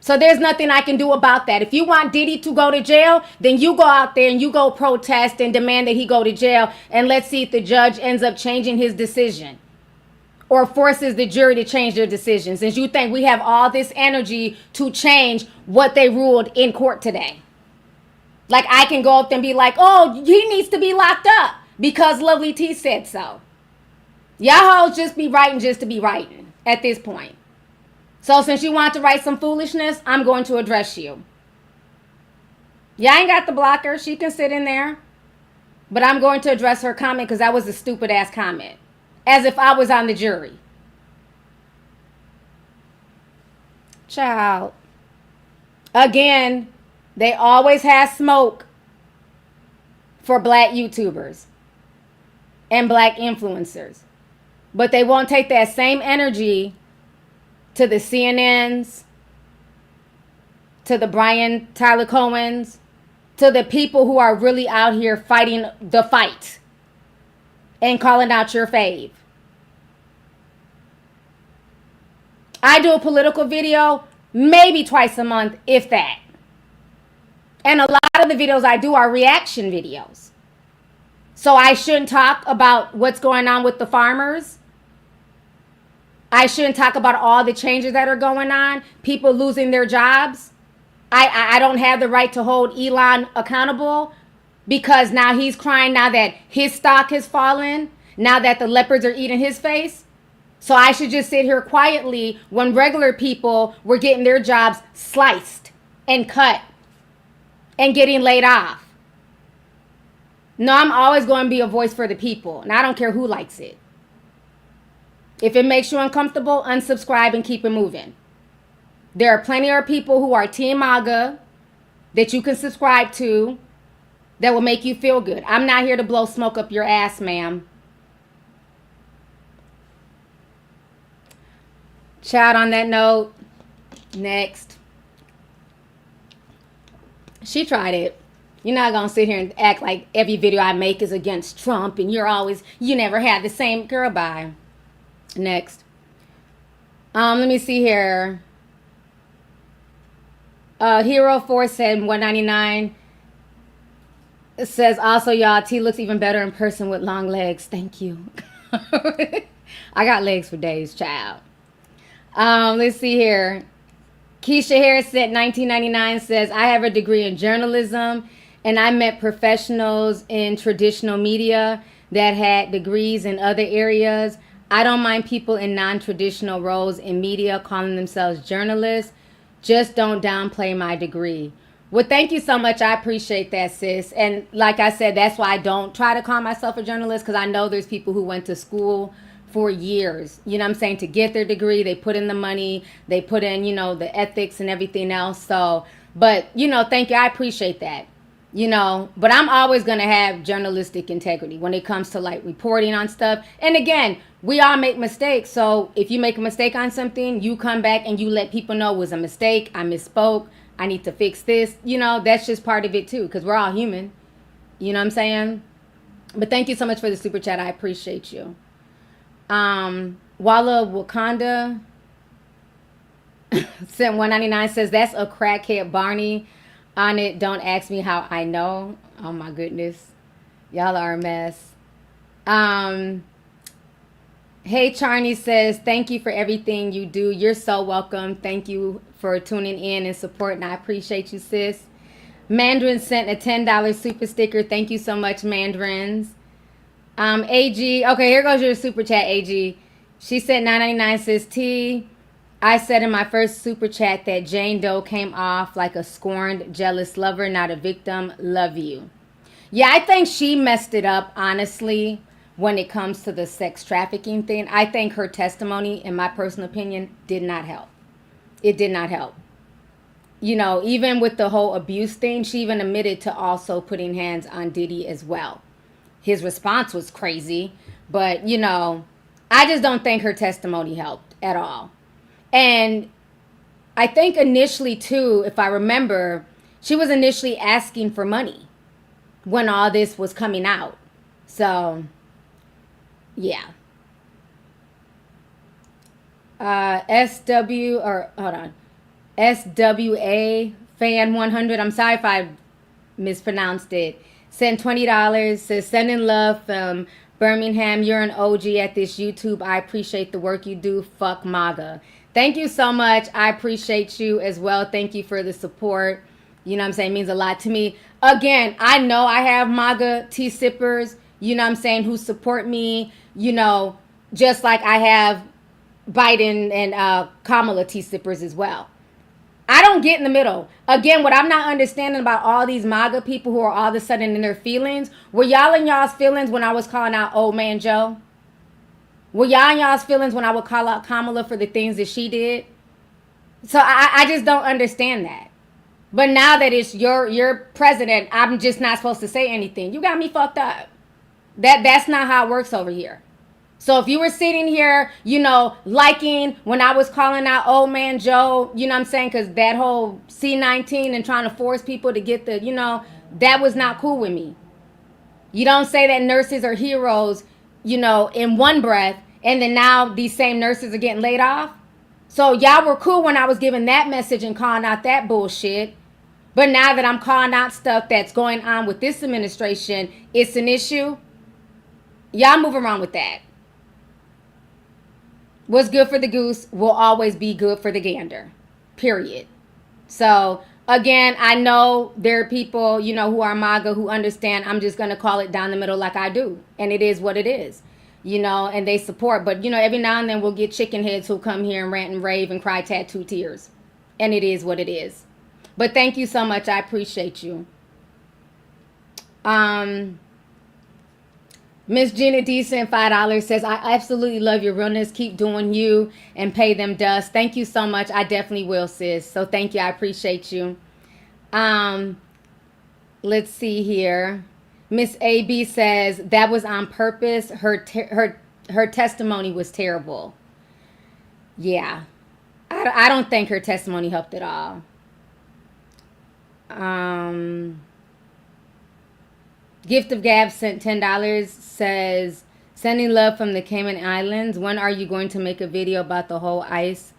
So there's nothing I can do about that. If you want Diddy to go to jail, then you go out there and you go protest and demand that he go to jail. And let's see if the judge ends up changing his decision or forces the jury to change their decision. Since you think we have all this energy to change what they ruled in court today. Like I can go up there and be like, oh, he needs to be locked up because Lovely T said so. Y'all hoes just be writing just to be writing at this point. So since you want to write some foolishness, I'm going to address you. Yeah, I ain't got the blocker. She can sit in there. But I'm going to address her comment because that was a stupid ass comment. As if I was on the jury. Child. Again, they always have smoke for black YouTubers and black influencers. But they won't take that same energy to the CNNs, to the Brian Tyler Cohens, to the people who are really out here fighting the fight and calling out your fave. I do a political video maybe twice a month, if that. And a lot of the videos I do are reaction videos. So I shouldn't talk about what's going on with the farmers. I shouldn't talk about all the changes that are going on, people losing their jobs. I don't have the right to hold Elon accountable because now he's crying now that his stock has fallen, now that the leopards are eating his face. So I should just sit here quietly when regular people were getting their jobs sliced and cut and getting laid off. No, I'm always going to be a voice for the people, and I don't care who likes it. If it makes you uncomfortable, unsubscribe and keep it moving. There are plenty of people who are Team MAGA that you can subscribe to that will make you feel good. I'm not here to blow smoke up your ass, ma'am. Child, on that note, next. She tried it. You're not going to sit here and act like every video I make is against Trump and you never had the same. Girl, bye. Next. Let me see here. Hero 4 said 199. It says also, y'all, T looks even better in person with long legs. Thank you. I got legs for days, child. Let's see here. Keisha Harris said 1999 says, I have a degree in journalism and I met professionals in traditional media that had degrees in other areas. I don't mind people in non-traditional roles in media calling themselves journalists. Just don't downplay my degree. Well, thank you so much. I appreciate that, sis. And like I said, that's why I don't try to call myself a journalist, because I know there's people who went to school for years, you know what I'm saying, to get their degree. They put in the money, they put in, you know, the ethics and everything else. So, but, you know, thank you. I appreciate that. You know, but I'm always going to have journalistic integrity when it comes to like reporting on stuff. And again, we all make mistakes. So if you make a mistake on something, you come back and you let people know it was a mistake. I misspoke. I need to fix this. You know, that's just part of it too, because we're all human. You know what I'm saying? But thank you so much for the super chat. I appreciate you. Walla Wakanda sent 199 says, that's a crackhead Barney. On it, don't ask me how I know. Oh my goodness. Y'all are a mess. Hey, Charney says, thank you for everything you do. You're so welcome. Thank you for tuning in and supporting. I appreciate you, sis. Mandarin sent a $10 super sticker. Thank you so much, Mandarins. AG. Okay, here goes your super chat, AG. She sent $9.99, says, T, I said in my first super chat that Jane Doe came off like a scorned, jealous lover, not a victim. Love you. Yeah, I think she messed it up, honestly, when it comes to the sex trafficking thing. I think her testimony, in my personal opinion, did not help. It did not help. You know, even with the whole abuse thing, she even admitted to also putting hands on Diddy as well. His response was crazy, but, you know, I just don't think her testimony helped at all. And I think initially, too, if I remember, she was initially asking for money when all this was coming out. So, yeah. SWA fan 100. I'm sorry if I mispronounced it. Send $20. Says sending love from Birmingham. You're an OG at this YouTube. I appreciate the work you do. Fuck MAGA. Thank you so much. I appreciate you as well. Thank you for the support. You know what I'm saying? It means a lot to me. Again, I know I have MAGA tea sippers, you know what I'm saying, who support me, you know, just like I have Biden and Kamala tea sippers as well. I don't get in the middle. Again, what I'm not understanding about all these MAGA people who are all of a sudden in their feelings, were y'all in y'all's feelings when I was calling out Old Man Joe? Were y'all in y'all's feelings when I would call out Kamala for the things that she did? So I just don't understand that. But now that it's your president, I'm just not supposed to say anything. You got me fucked up. That's not how it works over here. So if you were sitting here, you know, liking when I was calling out Old Man Joe, you know what I'm saying? Because that whole C-19 and trying to force people to get the, you know, that was not cool with me. You don't say that nurses are heroes, you know, in one breath, and then now these same nurses are getting laid off. So y'all were cool when I was giving that message and calling out that bullshit. But now that I'm calling out stuff that's going on with this administration, it's an issue. Y'all move around with that. What's good for the goose will always be good for the gander. Period. So, again, I know there are people, you know, who are MAGA who understand I'm just going to call it down the middle like I do. And it is what it is. You know, and they support. But, you know, every now and then we'll get chicken heads who come here and rant and rave and cry tattoo tears. And it is what it is. But thank you so much. I appreciate you. Miss Gina Decent, $5 says, I absolutely love your realness. Keep doing you and pay them dust. Thank you so much. I definitely will, sis. So thank you. I appreciate you. Let's see here. Miss AB says, that was on purpose. Her testimony was terrible. Yeah. I don't think her testimony helped at all. Gift of Gab sent $10, says, sending love from the Cayman Islands. When are you going to make a video about the whole ICE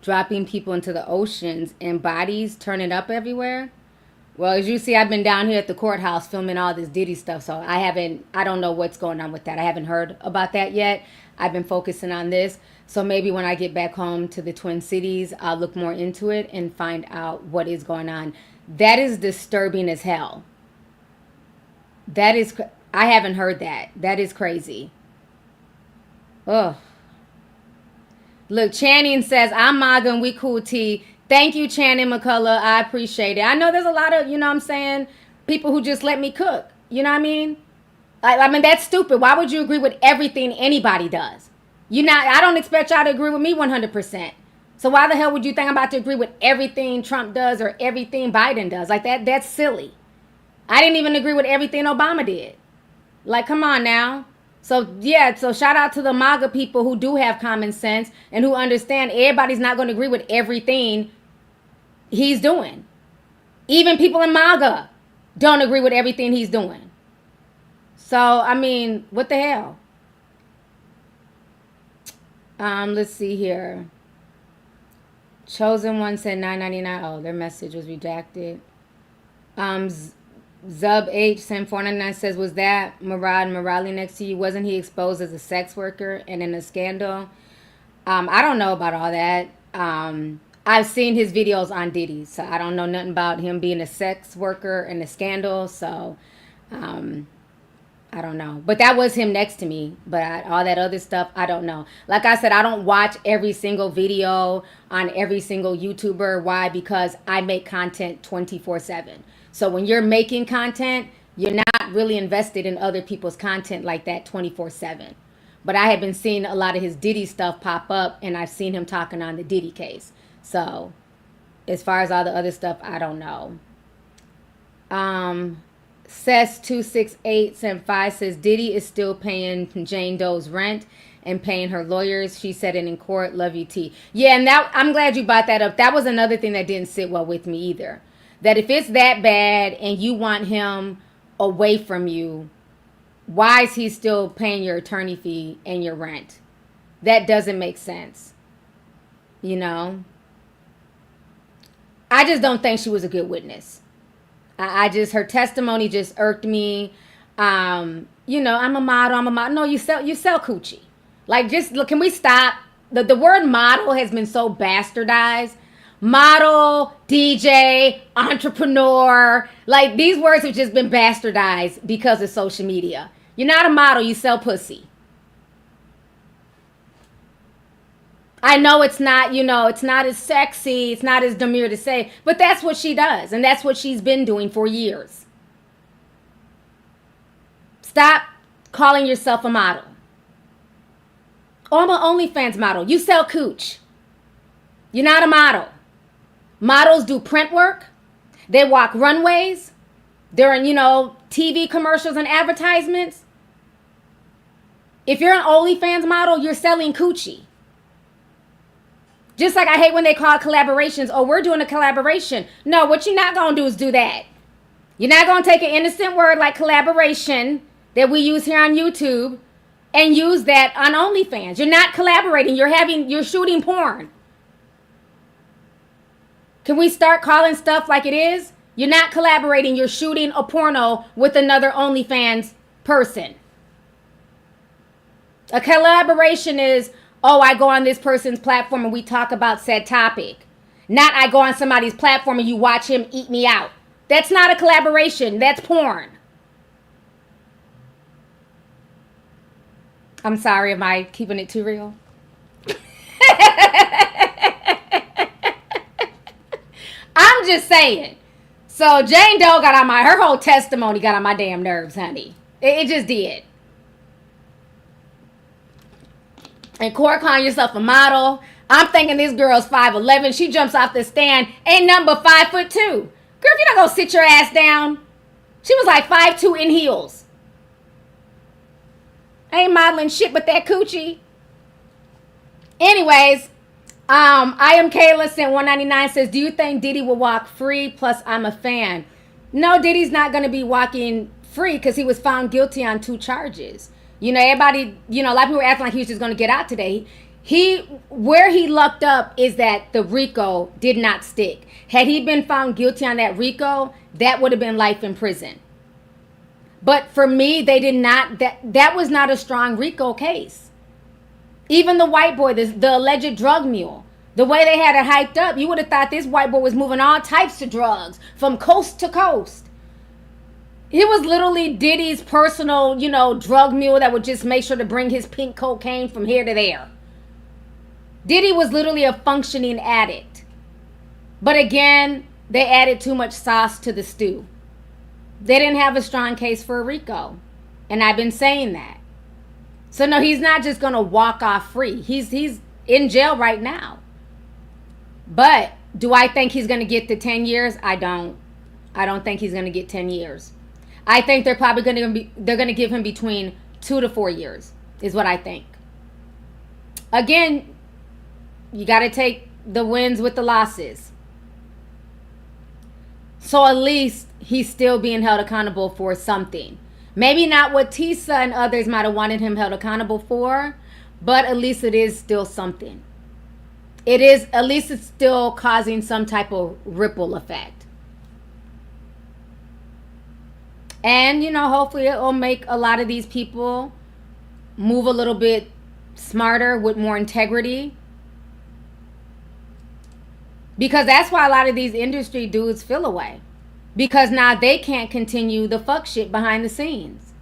dropping people into the oceans and bodies turning up everywhere? Well, as you see, I've been down here at the courthouse filming all this Diddy stuff, so I don't know what's going on with that. I haven't heard about that yet. I've been focusing on this. So maybe when I get back home to the Twin Cities, I'll look more into it and find out what is going on. That is disturbing as hell. I haven't heard that. That is crazy. Ugh. Look, Channing says, I'm MAGA and we cool T. Thank you, Channing McCullough. I appreciate it. I know there's a lot of, you know what I'm saying, people who just let me cook. You know what I mean? I mean, that's stupid. Why would you agree with everything anybody does? I don't expect y'all to agree with me 100%. So why the hell would you think I'm about to agree with everything Trump does or everything Biden does? Like, that's silly. I didn't even agree with everything Obama did. Like, come on now. So, yeah, so shout out to the MAGA people who do have common sense and who understand everybody's not going to agree with everything he's doing. Even people in MAGA don't agree with everything he's doing. So, I mean, what the hell? Let's see here. Chosen One said $9.99. Oh, their message was redacted. Zub H sent $4.99 says, was that Murad Morali next to you? Wasn't he exposed as a sex worker and in a scandal? I don't know about all that. I've seen his videos on Diddy, so I don't know nothing about him being a sex worker and a scandal. So, I don't know. But that was him next to me. But all that other stuff, I don't know. Like I said, I don't watch every single video on every single YouTuber. Why? Because I make content 24/7. So when you're making content, you're not really invested in other people's content like that 24/7. But I have been seeing a lot of his Diddy stuff pop up, and I've seen him talking on the Diddy case. So as far as all the other stuff, I don't know. Cess26875 says Diddy is still paying Jane Doe's rent and paying her lawyers. She said it in court. Love you, T. Yeah, and that, I'm glad you brought that up. That was another thing that didn't sit well with me either. That if it's that bad and you want him away from you, why is he still paying your attorney fee and your rent? That doesn't make sense. You know? I just don't think she was a good witness. Her testimony just irked me. You know, I'm a model. No, you sell coochie. Like, just look, can we stop? The word model has been so bastardized. Model, DJ, entrepreneur. Like, these words have just been bastardized because of social media. You're not a model, you sell pussy. I know it's not, you know, it's not as sexy, it's not as demure to say, but that's what she does, and that's what she's been doing for years. Stop calling yourself a model. Oh, I'm an OnlyFans model. You sell cooch. You're not a model. Models do print work. They walk runways. They're in, you know, TV commercials and advertisements. If you're an OnlyFans model, you're selling coochie. Just like I hate when they call collaborations, oh, we're doing a collaboration. No, what you're not going to do is do that. You're not going to take an innocent word like collaboration that we use here on YouTube and use that on OnlyFans. You're not collaborating. You're shooting porn. Can we start calling stuff like it is? You're not collaborating. You're shooting a porno with another OnlyFans person. A collaboration is, oh, I go on this person's platform and we talk about said topic. Not I go on somebody's platform and you watch him eat me out. That's not a collaboration. That's porn. I'm sorry, am I keeping it too real? I'm just saying. So Jane Doe her whole testimony got on my damn nerves, honey. It just did. And court calling yourself a model. I'm thinking this girl's 5'11". She jumps off the stand. Ain't nothing but 5'2". Girl, if you're not gonna sit your ass down. She was like 5'2" in heels. Ain't modeling shit but that coochie. Anyways, I am Kayla sent 199 says, do you think Diddy will walk free? Plus, I'm a fan. No, Diddy's not gonna be walking free because he was found guilty on 2 charges. You know, everybody, you know, a lot of people were acting like he was just going to get out today. Where he lucked up is that the RICO did not stick. Had he been found guilty on that RICO, that would have been life in prison. But for me, they did not, that was not a strong RICO case. Even the white boy, the alleged drug mule, the way they had it hyped up, you would have thought this white boy was moving all types of drugs from coast to coast. He was literally Diddy's personal, you know, drug mule that would just make sure to bring his pink cocaine from here to there. Diddy was literally a functioning addict. But again, they added too much sauce to the stew. They didn't have a strong case for a RICO. And I've been saying that. So no, he's not just going to walk off free. He's in jail right now. But do I think he's going to get the 10 years? I don't think he's going to get 10 years. I think they're probably going to give him between 2 to 4 years is what I think. Again, you got to take the wins with the losses. So at least he's still being held accountable for something. Maybe not what Tisa and others might have wanted him held accountable for, but at least it is still something. At least it's still causing some type of ripple effect. And, you know, hopefully it will make a lot of these people move a little bit smarter with more integrity. Because that's why a lot of these industry dudes feel away. Because now they can't continue the fuck shit behind the scenes.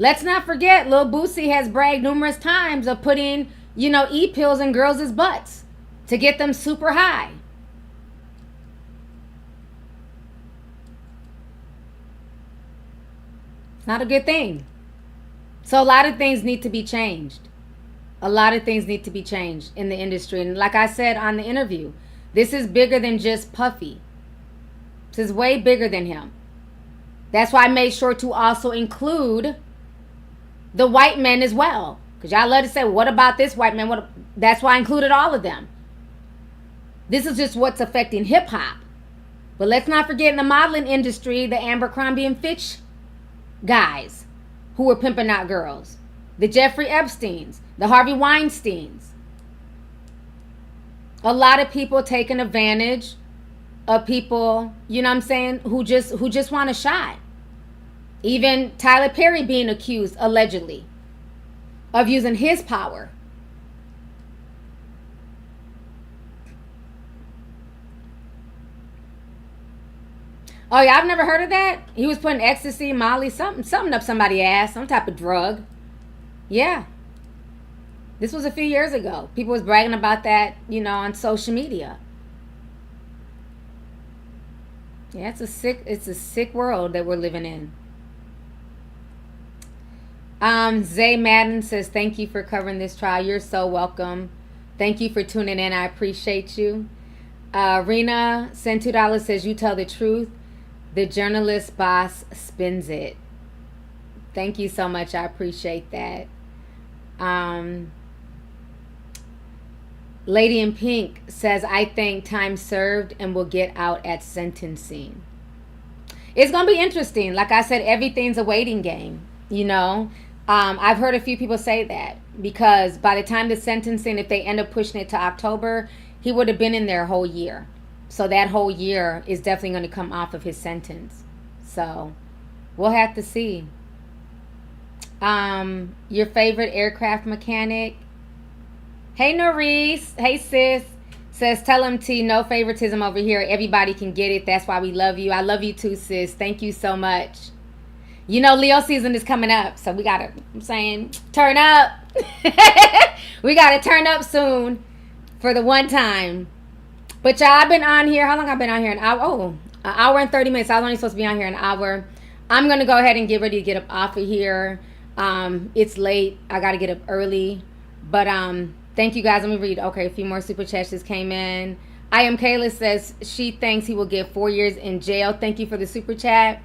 Let's not forget, Lil Boosie has bragged numerous times of putting, e-pills in girls' butts to get them super high. It's not a good thing. So a lot of things need to be changed. A lot of things need to be changed in the industry. And like I said on the interview, this is bigger than just Puffy. This is way bigger than him. That's why I made sure to also include the white men as well. Because y'all love to say, what about this white man? That's why I included all of them. This is just what's affecting hip-hop. But let's not forget in the modeling industry, the Abercrombie and Fitch guys who were pimping out girls. The Jeffrey Epsteins, the Harvey Weinsteins. A lot of people taking advantage of people, who just want a shot. Even Tyler Perry being accused, allegedly, of using his power. Oh yeah, I've never heard of that. He was putting ecstasy, Molly, something up somebody's ass, some type of drug. Yeah. This was a few years ago. People was bragging about that, on social media. Yeah, it's a sick world that we're living in. Zay Madden says, thank you for covering this trial. You're so welcome. Thank you for tuning in. I appreciate you. Rena sent $2, says, you tell the truth. The journalist boss spins it. Thank you so much. I appreciate that. Lady in Pink says, I think time served and will get out at sentencing. It's going to be interesting. Like I said, everything's a waiting game, I've heard a few people say that because by the time the sentencing, if they end up pushing it to October, he would have been in there a whole year. So that whole year is definitely going to come off of his sentence. So we'll have to see. Your favorite aircraft mechanic? Hey, Norris. Hey, sis. Says, tell him T, no favoritism over here. Everybody can get it. That's why we love you. I love you too, sis. Thank you so much. Leo season is coming up, so we gotta, turn up. We gotta turn up soon for the one time. But y'all, I've been on here. How long have I been on here? An hour? Oh, an hour and 30 minutes. I was only supposed to be on here an hour. I'm gonna go ahead and get ready to get up off of here. It's late. I gotta get up early. But thank you guys. Let me read. Okay, a few more super chats just came in. I am Kayla says she thinks he will get 4 years in jail. Thank you for the super chat.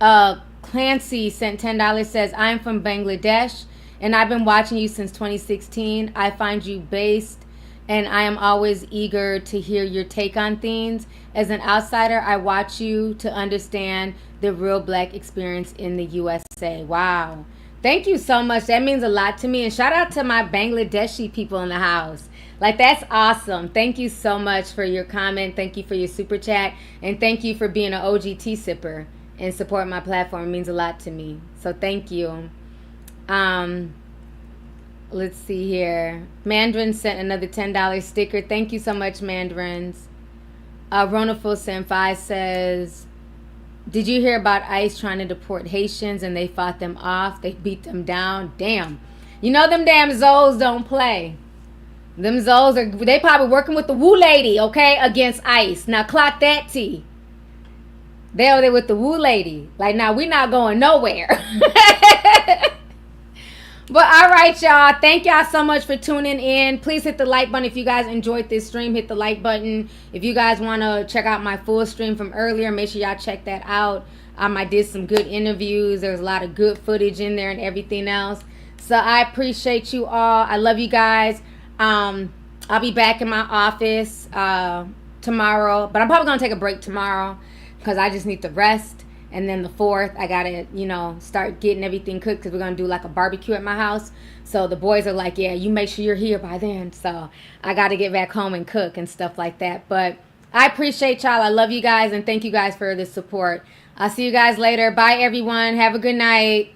Clancy sent $10, says, I'm from Bangladesh and I've been watching you since 2016. I find you based and I am always eager to hear your take on things. As an outsider, I watch you to understand the real black experience in the USA. Wow. Thank you so much. That means a lot to me. And shout out to my Bangladeshi people in the house. That's awesome. Thank you so much for your comment. Thank you for your super chat. And thank you for being an OGT sipper and support my platform. It means a lot to me. So thank you. Let's see here. Mandarin sent another $10 sticker. Thank you so much, Mandarins. Ronaful Senpai says, did you hear about ICE trying to deport Haitians and they fought them off? They beat them down. Damn. Them damn Zoes don't play. Them Zoes they probably working with the Woo lady, okay, against ICE. Now clock that T. They over there with the Woo lady. Now we not going nowhere. But all right, y'all. Thank y'all so much for tuning in. Please hit the like button if you guys enjoyed this stream. Hit the like button. If you guys want to check out my full stream from earlier, make sure y'all check that out. I did some good interviews. There's a lot of good footage in there and everything else. So I appreciate you all. I love you guys. I'll be back in my office tomorrow. But I'm probably going to take a break tomorrow because I just need to rest. And then the 4th, I got to, start getting everything cooked because we're going to do a barbecue at my house. So the boys are like, yeah, you make sure you're here by then. So I got to get back home and cook and stuff like that. But I appreciate y'all. I love you guys. And thank you guys for the support. I'll see you guys later. Bye, everyone. Have a good night.